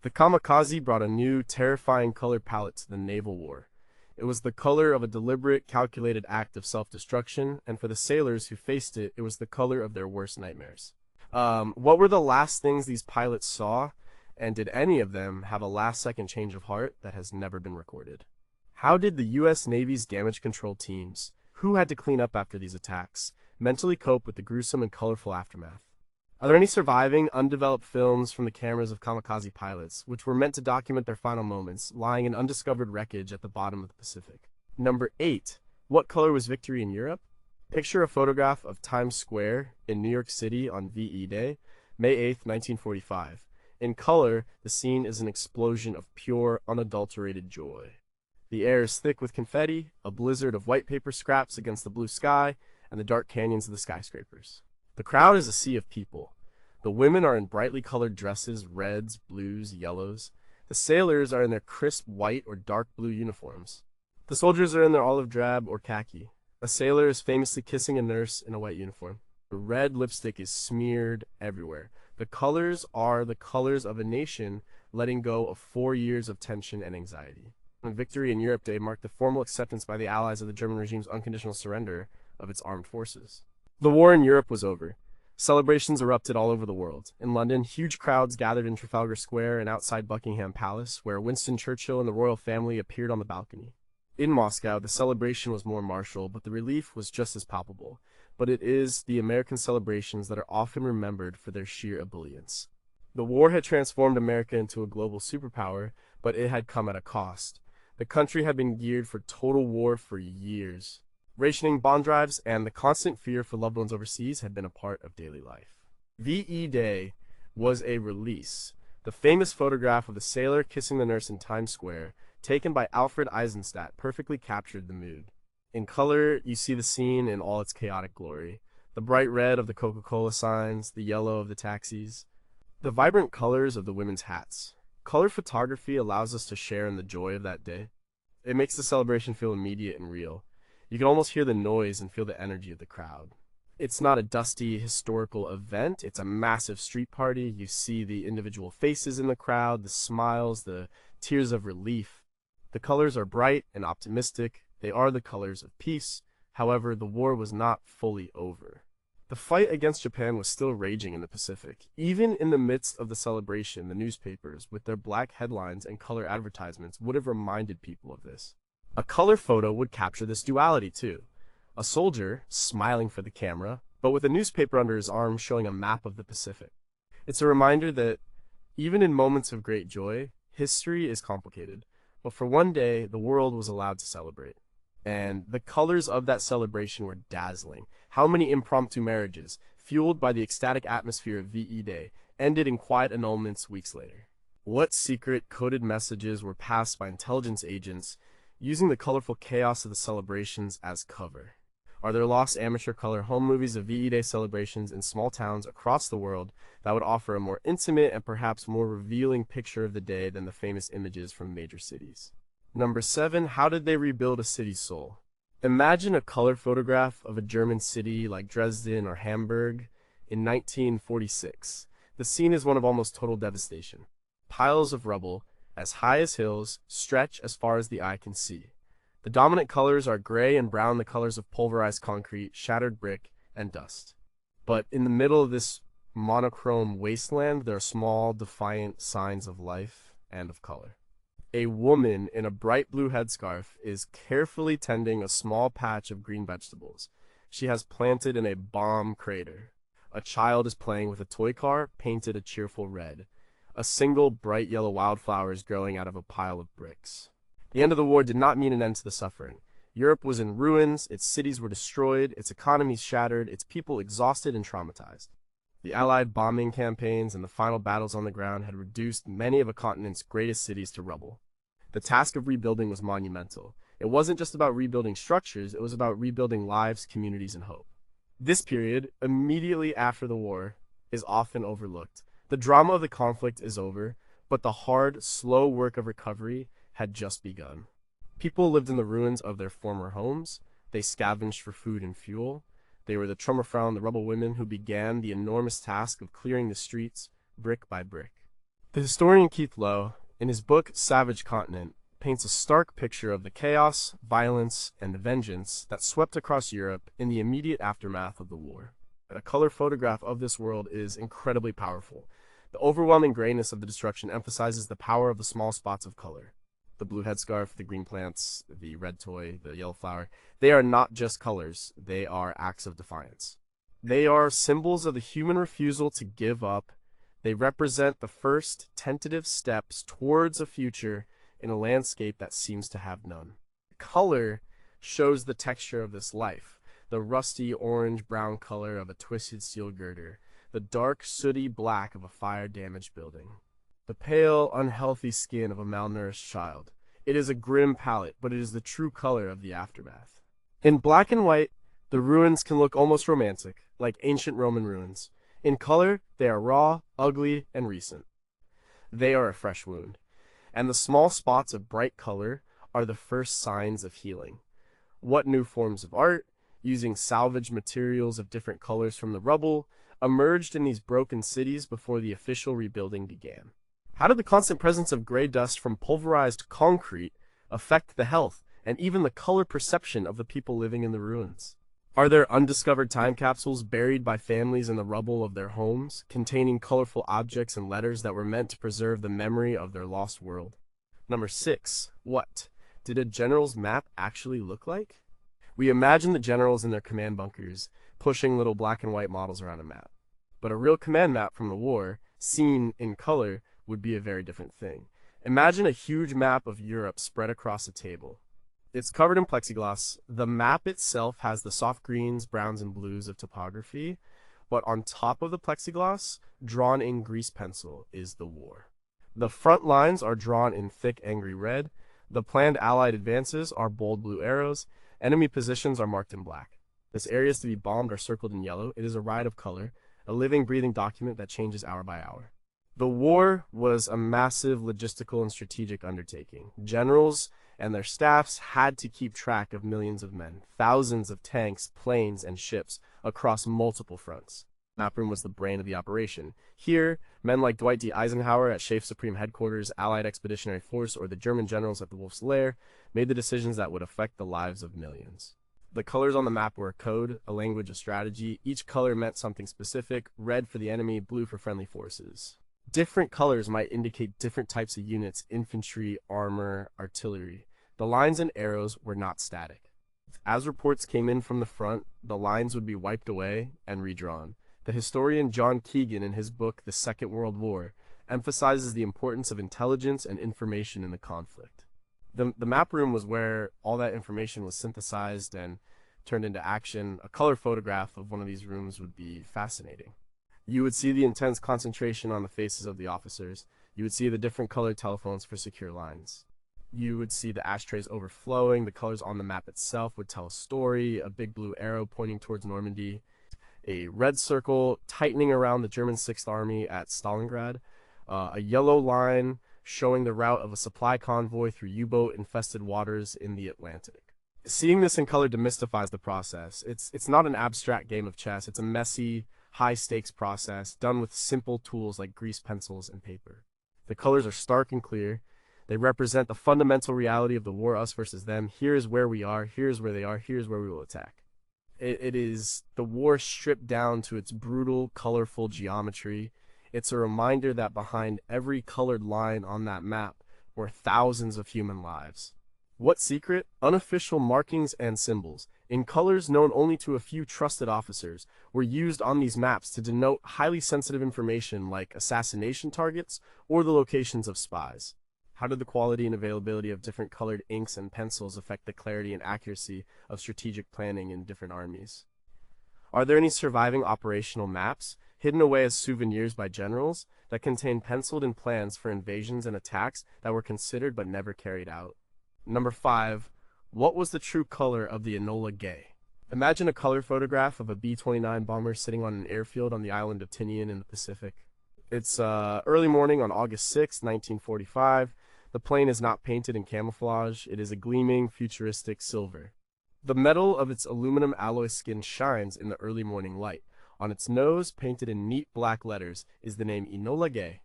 The Kamikaze brought a new, terrifying color palette to the naval war. It was the color of a deliberate, calculated act of self-destruction, and for the sailors who faced it, it was the color of their worst nightmares. What were the last things these pilots saw, and did any of them have a last-second change of heart that has never been recorded? How did the U.S. Navy's damage control teams, who had to clean up after these attacks, mentally cope with the gruesome and colorful aftermath? Are there any surviving, undeveloped films from the cameras of kamikaze pilots, which were meant to document their final moments, lying in undiscovered wreckage at the bottom of the Pacific? Number 8. What color was victory in Europe? Picture a photograph of Times Square in New York City on VE Day, May 8, 1945. In color, the scene is an explosion of pure, unadulterated joy. The air is thick with confetti, a blizzard of white paper scraps against the blue sky, and the dark canyons of the skyscrapers. The crowd is a sea of people. The women are in brightly colored dresses, reds, blues, yellows. The sailors are in their crisp white or dark blue uniforms. The soldiers are in their olive drab or khaki. A sailor is famously kissing a nurse in a white uniform. The red lipstick is smeared everywhere. The colors are the colors of a nation letting go of 4 years of tension and anxiety. Victory in Europe Day marked the formal acceptance by the Allies of the German regime's unconditional surrender of its armed forces. The war in Europe was over. Celebrations erupted all over the world. In London, huge crowds gathered in Trafalgar Square and outside Buckingham Palace, where Winston Churchill and the royal family appeared on the balcony. In Moscow, the celebration was more martial, but the relief was just as palpable. But it is the American celebrations that are often remembered for their sheer ebullience. The war had transformed America into a global superpower, but it had come at a cost. The country had been geared for total war for years. Rationing, bond drives, and the constant fear for loved ones overseas had been a part of daily life. VE Day was a release. The famous photograph of the sailor kissing the nurse in Times Square, taken by Alfred Eisenstadt, perfectly captured the mood. In color, you see the scene in all its chaotic glory. The bright red of the Coca-Cola signs, the yellow of the taxis, the vibrant colors of the women's hats. Color photography allows us to share in the joy of that day. It makes the celebration feel immediate and real. You can almost hear the noise and feel the energy of the crowd. It's not a dusty, historical event. It's a massive street party. You see the individual faces in the crowd, the smiles, the tears of relief. The colors are bright and optimistic. They are the colors of peace. However, the war was not fully over. The fight against Japan was still raging in the Pacific. Even in the midst of the celebration, the newspapers, with their black headlines and color advertisements, would have reminded people of this. A color photo would capture this duality too. A soldier, smiling for the camera, but with a newspaper under his arm showing a map of the Pacific. It's a reminder that, even in moments of great joy, history is complicated. But for one day, the world was allowed to celebrate. And the colors of that celebration were dazzling. How many impromptu marriages, fueled by the ecstatic atmosphere of VE Day, ended in quiet annulments weeks later? What secret, coded messages were passed by intelligence agents using the colorful chaos of the celebrations as cover? Are there lost amateur color home movies of VE Day celebrations in small towns across the world that would offer a more intimate and perhaps more revealing picture of the day than the famous images from major cities? Number 7, how did they rebuild a city's soul? Imagine a color photograph of a German city like Dresden or Hamburg in 1946. The scene is one of almost total devastation. Piles of rubble, as high as hills, stretch as far as the eye can see. The dominant colors are gray and brown, the colors of pulverized concrete, shattered brick, and dust. But in the middle of this monochrome wasteland, there are small, defiant signs of life and of color. A woman in a bright blue headscarf is carefully tending a small patch of green vegetables she has planted in a bomb crater. A child is playing with a toy car painted a cheerful red. A single bright yellow wildflower is growing out of a pile of bricks. The end of the war did not mean an end to the suffering. Europe was in ruins, its cities were destroyed, its economies shattered, its people exhausted and traumatized. The Allied bombing campaigns and the final battles on the ground had reduced many of a continent's greatest cities to rubble. The task of rebuilding was monumental. It wasn't just about rebuilding structures, it was about rebuilding lives, communities, and hope. This period, immediately after the war, is often overlooked. The drama of the conflict is over, but the hard, slow work of recovery had just begun. People lived in the ruins of their former homes. They scavenged for food and fuel. They were the Trümmerfrauen, the rebel women, who began the enormous task of clearing the streets, brick by brick. The historian Keith Lowe, in his book Savage Continent, paints a stark picture of the chaos, violence, and vengeance that swept across Europe in the immediate aftermath of the war. A color photograph of this world is incredibly powerful. The overwhelming grayness of the destruction emphasizes the power of the small spots of color. The blue headscarf, the green plants, the red toy, the yellow flower, they are not just colors, they are acts of defiance. They are symbols of the human refusal to give up. They represent the first tentative steps towards a future in a landscape that seems to have none. Color shows the texture of this life, the rusty orange-brown color of a twisted steel girder, the dark, sooty black of a fire-damaged building, the pale, unhealthy skin of a malnourished child. It is a grim palette, but it is the true color of the aftermath. In black and white, the ruins can look almost romantic, like ancient Roman ruins. In color, they are raw, ugly, and recent. They are a fresh wound, and the small spots of bright color are the first signs of healing. What new forms of art, using salvaged materials of different colors from the rubble, emerged in these broken cities before the official rebuilding began? How did the constant presence of gray dust from pulverized concrete affect the health and even the color perception of the people living in the ruins? Are there undiscovered time capsules buried by families in the rubble of their homes, containing colorful objects and letters that were meant to preserve the memory of their lost world? Number 6. What did a general's map actually look like? We imagine the generals in their command bunkers, pushing little black and white models around a map. But a real command map from the war, seen in color, would be a very different thing. Imagine a huge map of Europe spread across a table. It's covered in plexiglass. The map itself has the soft greens, browns, and blues of topography, but on top of the plexiglass, drawn in grease pencil, is the war. The front lines are drawn in thick, angry red. The planned Allied advances are bold blue arrows. Enemy positions are marked in black. This areas to be bombed are circled in yellow. It is a ride of color, a living, breathing document that changes hour by hour. The war was a massive logistical and strategic undertaking. Generals and their staffs had to keep track of millions of men, thousands of tanks, planes, and ships across multiple fronts. Map-room was the brain of the operation. Here, men like Dwight D. Eisenhower at Schaef's Supreme Headquarters, Allied Expeditionary Force, or the German generals at the Wolf's Lair made the decisions that would affect the lives of millions. The colors on the map were a code, a language of strategy. Each color meant something specific: red for the enemy, blue for friendly forces. Different colors might indicate different types of units: infantry, armor, artillery. The lines and arrows were not static. As reports came in from the front, the lines would be wiped away and redrawn. The historian John Keegan, in his book The Second World War, emphasizes the importance of intelligence and information in the conflict. The map room was where all that information was synthesized and turned into action. A color photograph of one of these rooms would be fascinating. You would see the intense concentration on the faces of the officers. You would see the different colored telephones for secure lines. You would see the ashtrays overflowing. The colors on the map itself would tell a story: a big blue arrow pointing towards Normandy, a red circle tightening around the German 6th Army at Stalingrad, a yellow line showing the route of a supply convoy through U-boat-infested waters in the Atlantic. Seeing this in color demystifies the process. It's not an abstract game of chess. It's a messy, high-stakes process done with simple tools like grease pencils and paper. The colors are stark and clear. They represent the fundamental reality of the war, us versus them. Here is where we are, here is where they are, here is where we will attack. It is the war stripped down to its brutal, colorful geometry. It's a reminder that behind every colored line on that map were thousands of human lives. What secret? Unofficial markings and symbols, in colors known only to a few trusted officers, were used on these maps to denote highly sensitive information like assassination targets or the locations of spies. How did the quality and availability of different colored inks and pencils affect the clarity and accuracy of strategic planning in different armies? Are there any surviving operational maps, hidden away as souvenirs by generals, that contain penciled-in plans for invasions and attacks that were considered but never carried out? Number 5. What was the true color of the Enola Gay? Imagine a color photograph of a B-29 bomber sitting on an airfield on the island of Tinian in the Pacific. It's early morning on August 6, 1945. The plane is not painted in camouflage. It is a gleaming, futuristic silver. The metal of its aluminum alloy skin shines in the early morning light. On its nose, painted in neat black letters, is the name Enola Gay.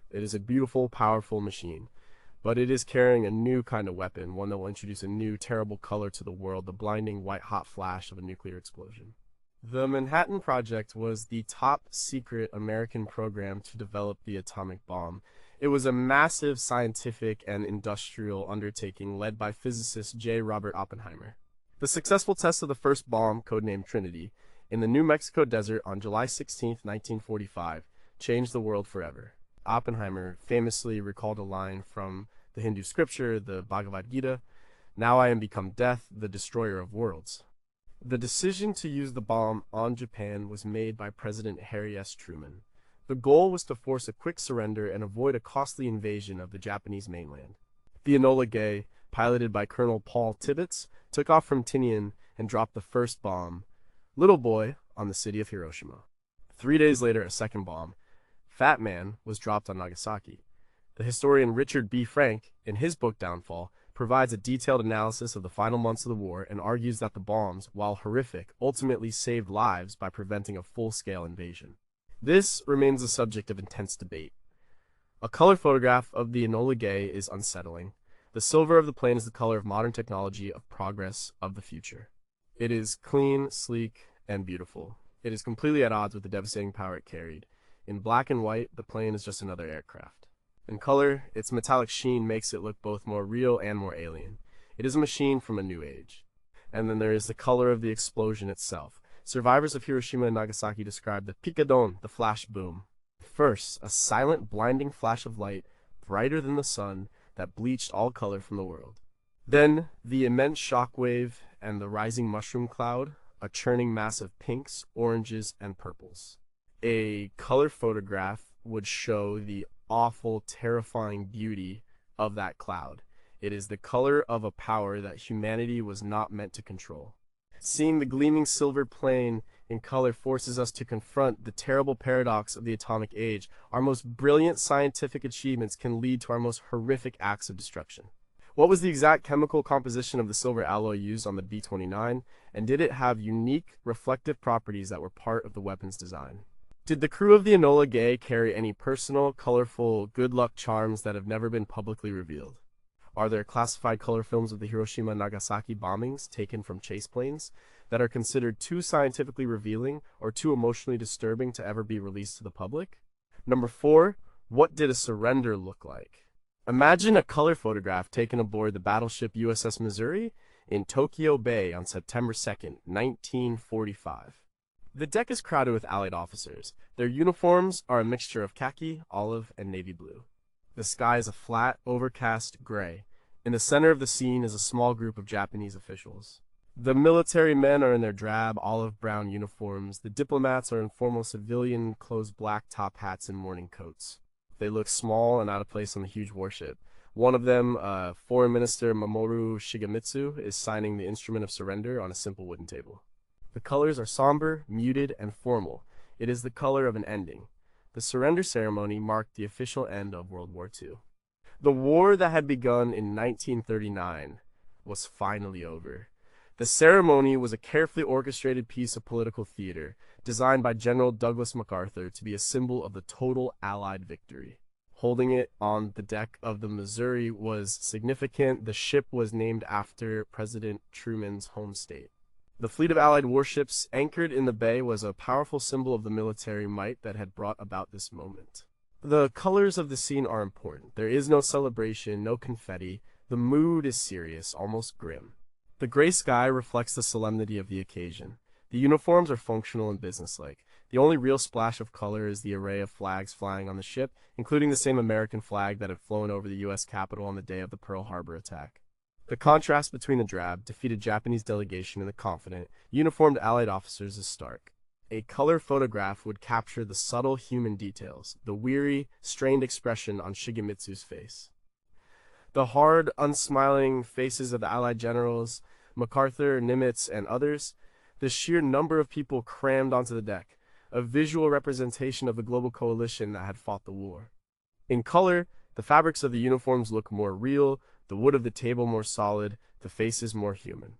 It is a beautiful, powerful machine. But it is carrying a new kind of weapon, one that will introduce a new, terrible color to the world, the blinding, white-hot flash of a nuclear explosion. The Manhattan Project was the top-secret American program to develop the atomic bomb. It was a massive scientific and industrial undertaking led by physicist J. Robert Oppenheimer. The successful test of the first bomb, codenamed Trinity, in the New Mexico desert on July 16, 1945, changed the world forever. Oppenheimer famously recalled a line from the Hindu scripture, the Bhagavad Gita, "Now I am become death, the destroyer of worlds." The decision to use the bomb on Japan was made by President Harry S. Truman. The goal was to force a quick surrender and avoid a costly invasion of the Japanese mainland. The Enola Gay, piloted by Colonel Paul Tibbets, took off from Tinian and dropped the first bomb, Little Boy, on the city of Hiroshima. 3 days later, a second bomb, Fat Man, was dropped on Nagasaki. The historian Richard B. Frank, in his book Downfall, provides a detailed analysis of the final months of the war and argues that the bombs, while horrific, ultimately saved lives by preventing a full-scale invasion. This remains a subject of intense debate. A color photograph of the Enola Gay is unsettling. The silver of the plane is the color of modern technology, of progress, of the future. It is clean, sleek, and beautiful. It is completely at odds with the devastating power it carried. In black and white, the plane is just another aircraft. In color, its metallic sheen makes it look both more real and more alien. It is a machine from a new age. And then there is the color of the explosion itself. Survivors of Hiroshima and Nagasaki describe the picadon, the flash boom. First, a silent, blinding flash of light, brighter than the sun, that bleached all color from the world. Then, the immense shock wave and the rising mushroom cloud, a churning mass of pinks, oranges, and purples. A color photograph would show the awful, terrifying beauty of that cloud. It is the color of a power that humanity was not meant to control. Seeing the gleaming silver plane in color forces us to confront the terrible paradox of the atomic age. Our most brilliant scientific achievements can lead to our most horrific acts of destruction. What was the exact chemical composition of the silver alloy used on the B-29, and did it have unique reflective properties that were part of the weapon's design? Did the crew of the Enola Gay carry any personal, colorful, good luck charms that have never been publicly revealed? Are there classified color films of the Hiroshima and Nagasaki bombings taken from chase planes that are considered too scientifically revealing or too emotionally disturbing to ever be released to the public? Number 4, what did a surrender look like? Imagine a color photograph taken aboard the battleship USS Missouri in Tokyo Bay on September 2nd, 1945. The deck is crowded with Allied officers. Their uniforms are a mixture of khaki, olive, and navy blue. The sky is a flat, overcast gray. In the center of the scene is a small group of Japanese officials. The military men are in their drab, olive-brown uniforms. The diplomats are in formal civilian closed black top hats and morning coats. They look small and out of place on the huge warship. One of them, Foreign Minister Mamoru Shigemitsu, is signing the instrument of surrender on a simple wooden table. The colors are somber, muted, and formal. It is the color of an ending. The surrender ceremony marked the official end of World War II. The war that had begun in 1939 was finally over. The ceremony was a carefully orchestrated piece of political theater, designed by General Douglas MacArthur to be a symbol of the total Allied victory. Holding it on the deck of the Missouri was significant. The ship was named after President Truman's home state. The fleet of Allied warships anchored in the bay was a powerful symbol of the military might that had brought about this moment. The colors of the scene are important. There is no celebration, no confetti. The mood is serious, almost grim. The gray sky reflects the solemnity of the occasion. The uniforms are functional and businesslike. The only real splash of color is the array of flags flying on the ship, including the same American flag that had flown over the U.S. Capitol on the day of the Pearl Harbor attack. The contrast between the drab, defeated Japanese delegation and the confident, uniformed Allied officers is stark. A color photograph would capture the subtle human details, the weary, strained expression on Shigemitsu's face. The hard, unsmiling faces of the Allied generals, MacArthur, Nimitz, and others, the sheer number of people crammed onto the deck, a visual representation of the global coalition that had fought the war. In color, the fabrics of the uniforms look more real, the wood of the table more solid, the faces more human.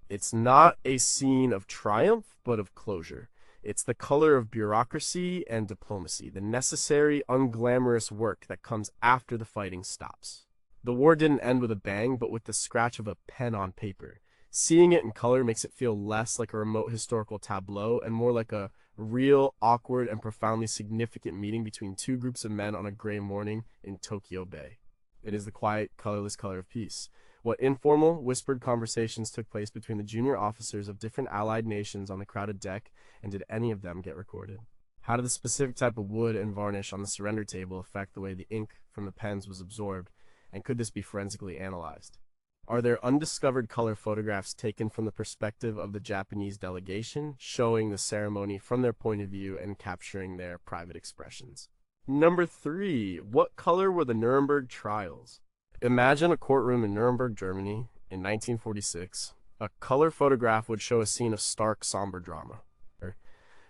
It's not a scene of triumph, but of closure. It's the color of bureaucracy and diplomacy, the necessary, unglamorous work that comes after the fighting stops. The war didn't end with a bang, but with the scratch of a pen on paper. Seeing it in color makes it feel less like a remote historical tableau and more like a real, awkward, and profoundly significant meeting between two groups of men on a gray morning in Tokyo Bay. It is the quiet, colorless color of peace. What informal, whispered conversations took place between the junior officers of different Allied nations on the crowded deck, and did any of them get recorded? How did the specific type of wood and varnish on the surrender table affect the way the ink from the pens was absorbed, and could this be forensically analyzed? Are there undiscovered color photographs taken from the perspective of the Japanese delegation, showing the ceremony from their point of view and capturing their private expressions? Number 3. What color were the Nuremberg trials? Imagine a courtroom in Nuremberg, Germany, in 1946. A color photograph would show a scene of stark, somber drama.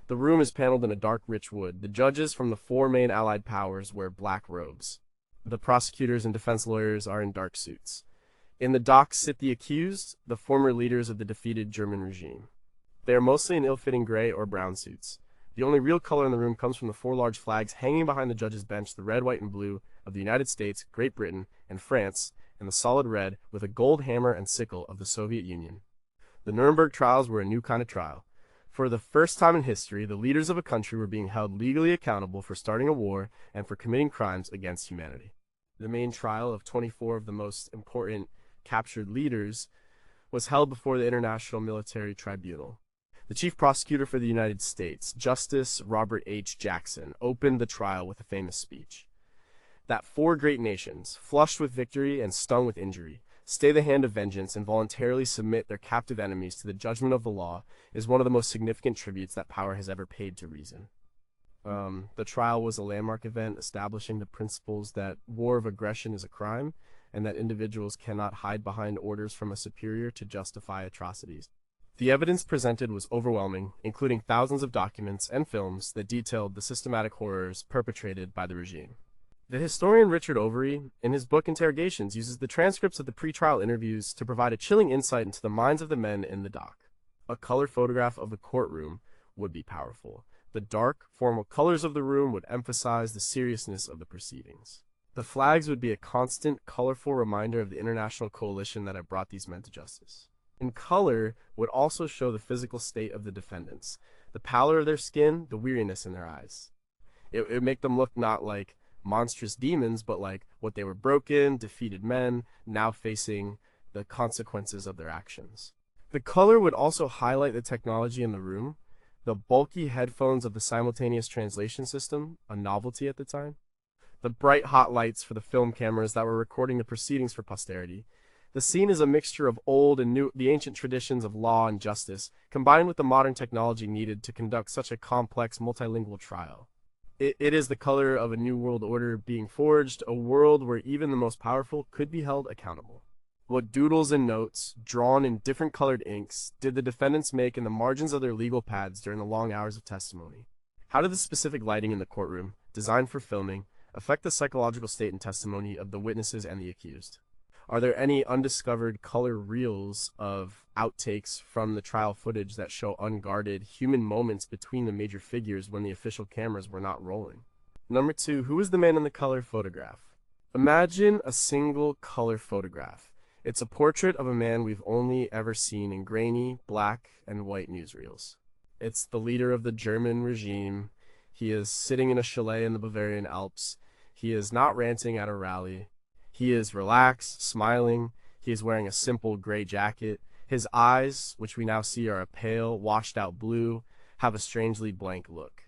The room is paneled in a dark, rich wood. The judges from the 4 main Allied powers wear black robes. The prosecutors and defense lawyers are in dark suits. In the dock sit the accused, the former leaders of the defeated German regime. They are mostly in ill-fitting gray or brown suits. The only real color in the room comes from the 4 large flags hanging behind the judge's bench, the red, white, and blue of the United States, Great Britain, and France, and the solid red with a gold hammer and sickle of the Soviet Union. The Nuremberg trials were a new kind of trial. For the first time in history, the leaders of a country were being held legally accountable for starting a war and for committing crimes against humanity. The main trial of 24 of the most important captured leaders was held before the International Military Tribunal. The chief prosecutor for the United States, Justice Robert H. Jackson, opened the trial with a famous speech. That 4 great nations, flushed with victory and stung with injury, stay the hand of vengeance and voluntarily submit their captive enemies to the judgment of the law is one of the most significant tributes that power has ever paid to reason. The trial was a landmark event establishing the principles that war of aggression is a crime and that individuals cannot hide behind orders from a superior to justify atrocities. The evidence presented was overwhelming, including thousands of documents and films that detailed the systematic horrors perpetrated by the regime. The historian Richard Overy, in his book Interrogations, uses the transcripts of the pre-trial interviews to provide a chilling insight into the minds of the men in the dock. A color photograph of the courtroom would be powerful. The dark, formal colors of the room would emphasize the seriousness of the proceedings. The flags would be a constant, colorful reminder of the international coalition that had brought these men to justice. And color would also show the physical state of the defendants, the pallor of their skin, the weariness in their eyes. It would make them look not like monstrous demons, but like what they were: broken, defeated men, now facing the consequences of their actions. The color would also highlight the technology in the room, the bulky headphones of the simultaneous translation system, a novelty at the time, the bright hot lights for the film cameras that were recording the proceedings for posterity. The scene is a mixture of old and new, the ancient traditions of law and justice, combined with the modern technology needed to conduct such a complex multilingual trial. It is the color of a new world order being forged, a world where even the most powerful could be held accountable. What doodles and notes, drawn in different colored inks, did the defendants make in the margins of their legal pads during the long hours of testimony? How did the specific lighting in the courtroom, designed for filming, affect the psychological state and testimony of the witnesses and the accused? Are there any undiscovered color reels of outtakes from the trial footage that show unguarded human moments between the major figures when the official cameras were not rolling? Number 2, who is the man in the color photograph? Imagine a single color photograph. It's a portrait of a man we've only ever seen in grainy, black, and white newsreels. It's the leader of the German regime. He is sitting in a chalet in the Bavarian Alps. He is not ranting at a rally. He is relaxed, smiling. He is wearing a simple gray jacket. His eyes, which we now see are a pale, washed-out blue, have a strangely blank look.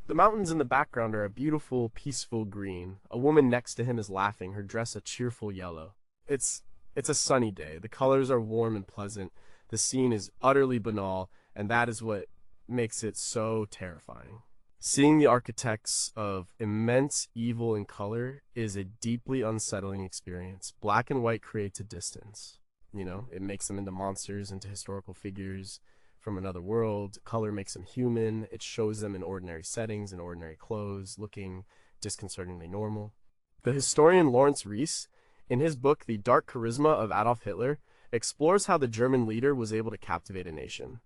The mountains in the background are a beautiful, peaceful green. A woman next to him is laughing, her dress a cheerful yellow. It's a sunny day. The colors are warm and pleasant. The scene is utterly banal, and that is what makes it so terrifying. Seeing the architects of immense evil in color is a deeply unsettling experience. Black and white creates a distance. It makes them into monsters, into historical figures from another world. Color makes them human. It shows them in ordinary settings, in ordinary clothes, looking disconcertingly normal. The historian Lawrence Rees, in his book The Dark Charisma of Adolf Hitler, explores how the German leader was able to captivate a nation.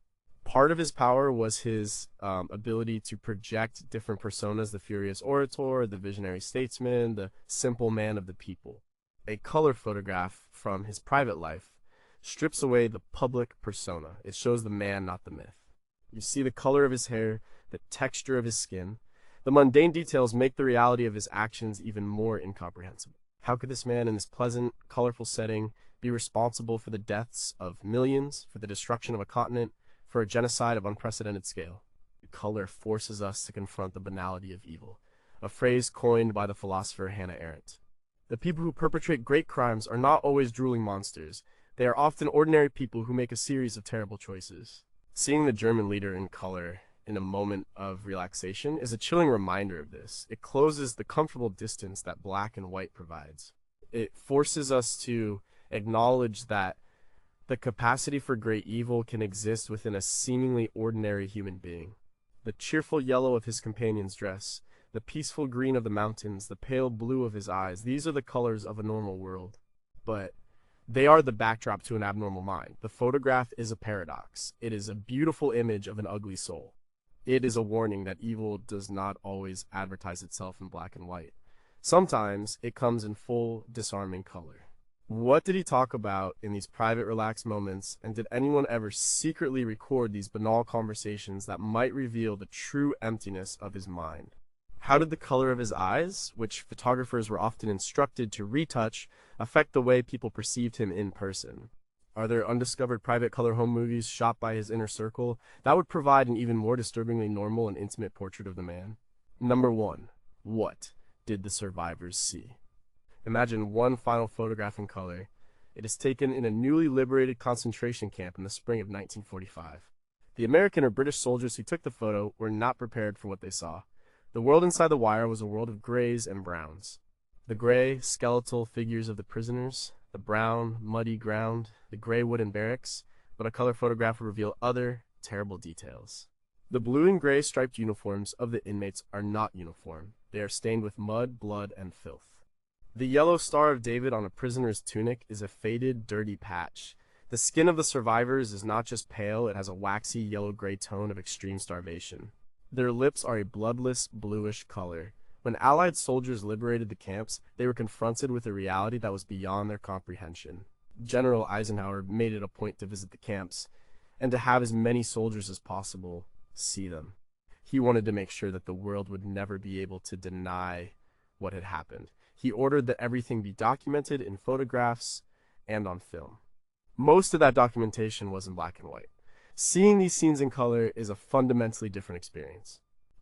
Part of his power was his ability to project different personas: the furious orator, the visionary statesman, the simple man of the people. A color photograph from his private life strips away the public persona. It shows the man, not the myth. You see the color of his hair, the texture of his skin. The mundane details make the reality of his actions even more incomprehensible. How could this man in this pleasant, colorful setting be responsible for the deaths of millions, for the destruction of a continent, for a genocide of unprecedented scale? Color forces us to confront the banality of evil, a phrase coined by the philosopher Hannah Arendt. The people who perpetrate great crimes are not always drooling monsters. They are often ordinary people who make a series of terrible choices. Seeing the German leader in color in a moment of relaxation is a chilling reminder of this. It closes the comfortable distance that black and white provides. It forces us to acknowledge that the capacity for great evil can exist within a seemingly ordinary human being. The cheerful yellow of his companion's dress, the peaceful green of the mountains, the pale blue of his eyes, these are the colors of a normal world. But they are the backdrop to an abnormal mind. The photograph is a paradox. It is a beautiful image of an ugly soul. It is a warning that evil does not always advertise itself in black and white. Sometimes it comes in full, disarming color. What did he talk about in these private, relaxed moments, and did anyone ever secretly record these banal conversations that might reveal the true emptiness of his mind? How did the color of his eyes, which photographers were often instructed to retouch, affect the way people perceived him in person? Are there undiscovered private color home movies shot by his inner circle that would provide an even more disturbingly normal and intimate portrait of the man? Number 1. What did the survivors see? Imagine one final photograph in color. It is taken in a newly liberated concentration camp in the spring of 1945. The American or British soldiers who took the photo were not prepared for what they saw. The world inside the wire was a world of grays and browns. The gray, skeletal figures of the prisoners, the brown, muddy ground, the gray wooden barracks, but a color photograph would reveal other, terrible details. The blue and gray striped uniforms of the inmates are not uniform. They are stained with mud, blood, and filth. The yellow Star of David on a prisoner's tunic is a faded, dirty patch. The skin of the survivors is not just pale, it has a waxy yellow-gray tone of extreme starvation. Their lips are a bloodless, bluish color. When Allied soldiers liberated the camps, they were confronted with a reality that was beyond their comprehension. General Eisenhower made it a point to visit the camps, and to have as many soldiers as possible see them. He wanted to make sure that the world would never be able to deny what had happened. He ordered that everything be documented in photographs and on film. Most of that documentation was in black and white. Seeing these scenes in color is a fundamentally different experience.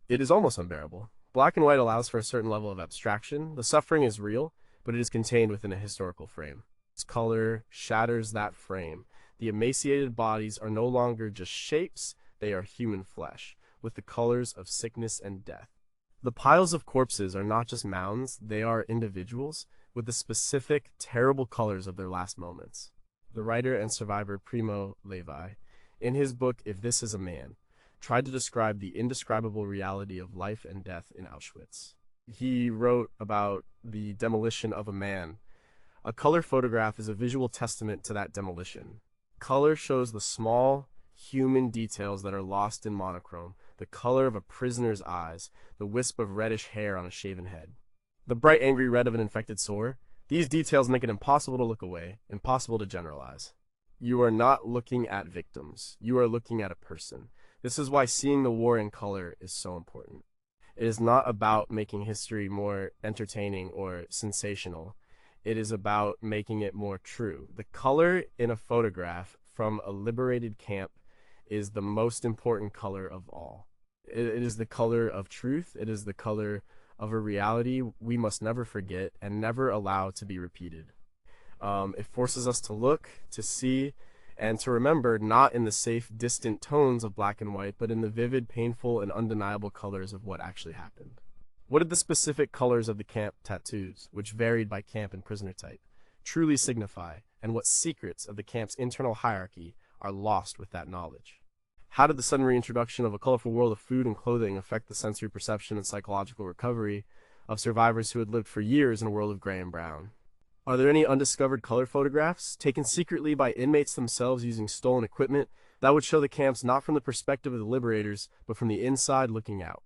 It is almost unbearable. Black and white allows for a certain level of abstraction. The suffering is real, but it is contained within a historical frame. Its color shatters that frame. The emaciated bodies are no longer just shapes, they are human flesh, with the colors of sickness and death. The piles of corpses are not just mounds, they are individuals with the specific, terrible colors of their last moments. The writer and survivor Primo Levi, in his book If This Is a Man, tried to describe the indescribable reality of life and death in Auschwitz. He wrote about the demolition of a man. A color photograph is a visual testament to that demolition. Color shows the small, human details that are lost in monochrome, the color of a prisoner's eyes, the wisp of reddish hair on a shaven head. The bright angry red of an infected sore, These details make it impossible to look away, impossible to generalize. You are not looking at victims. You are looking at a person. This is why seeing the war in color is so important. It is not about making history more entertaining or sensational. It is about making it more true. The color in a photograph from a liberated camp is the most important color of all. It is the color of truth. It is the color of a reality we must never forget and never allow to be repeated. It forces us to look, to see, and to remember not in the safe, distant tones of black and white, but in the vivid, painful, and undeniable colors of what actually happened. What did the specific colors of the camp tattoos, which varied by camp and prisoner type, truly signify, and what secrets of the camp's internal hierarchy are lost with that knowledge? How did the sudden reintroduction of a colorful world of food and clothing affect the sensory perception and psychological recovery of survivors who had lived for years in a world of gray and brown? Are there any undiscovered color photographs, taken secretly by inmates themselves using stolen equipment, that would show the camps not from the perspective of the liberators, but from the inside looking out?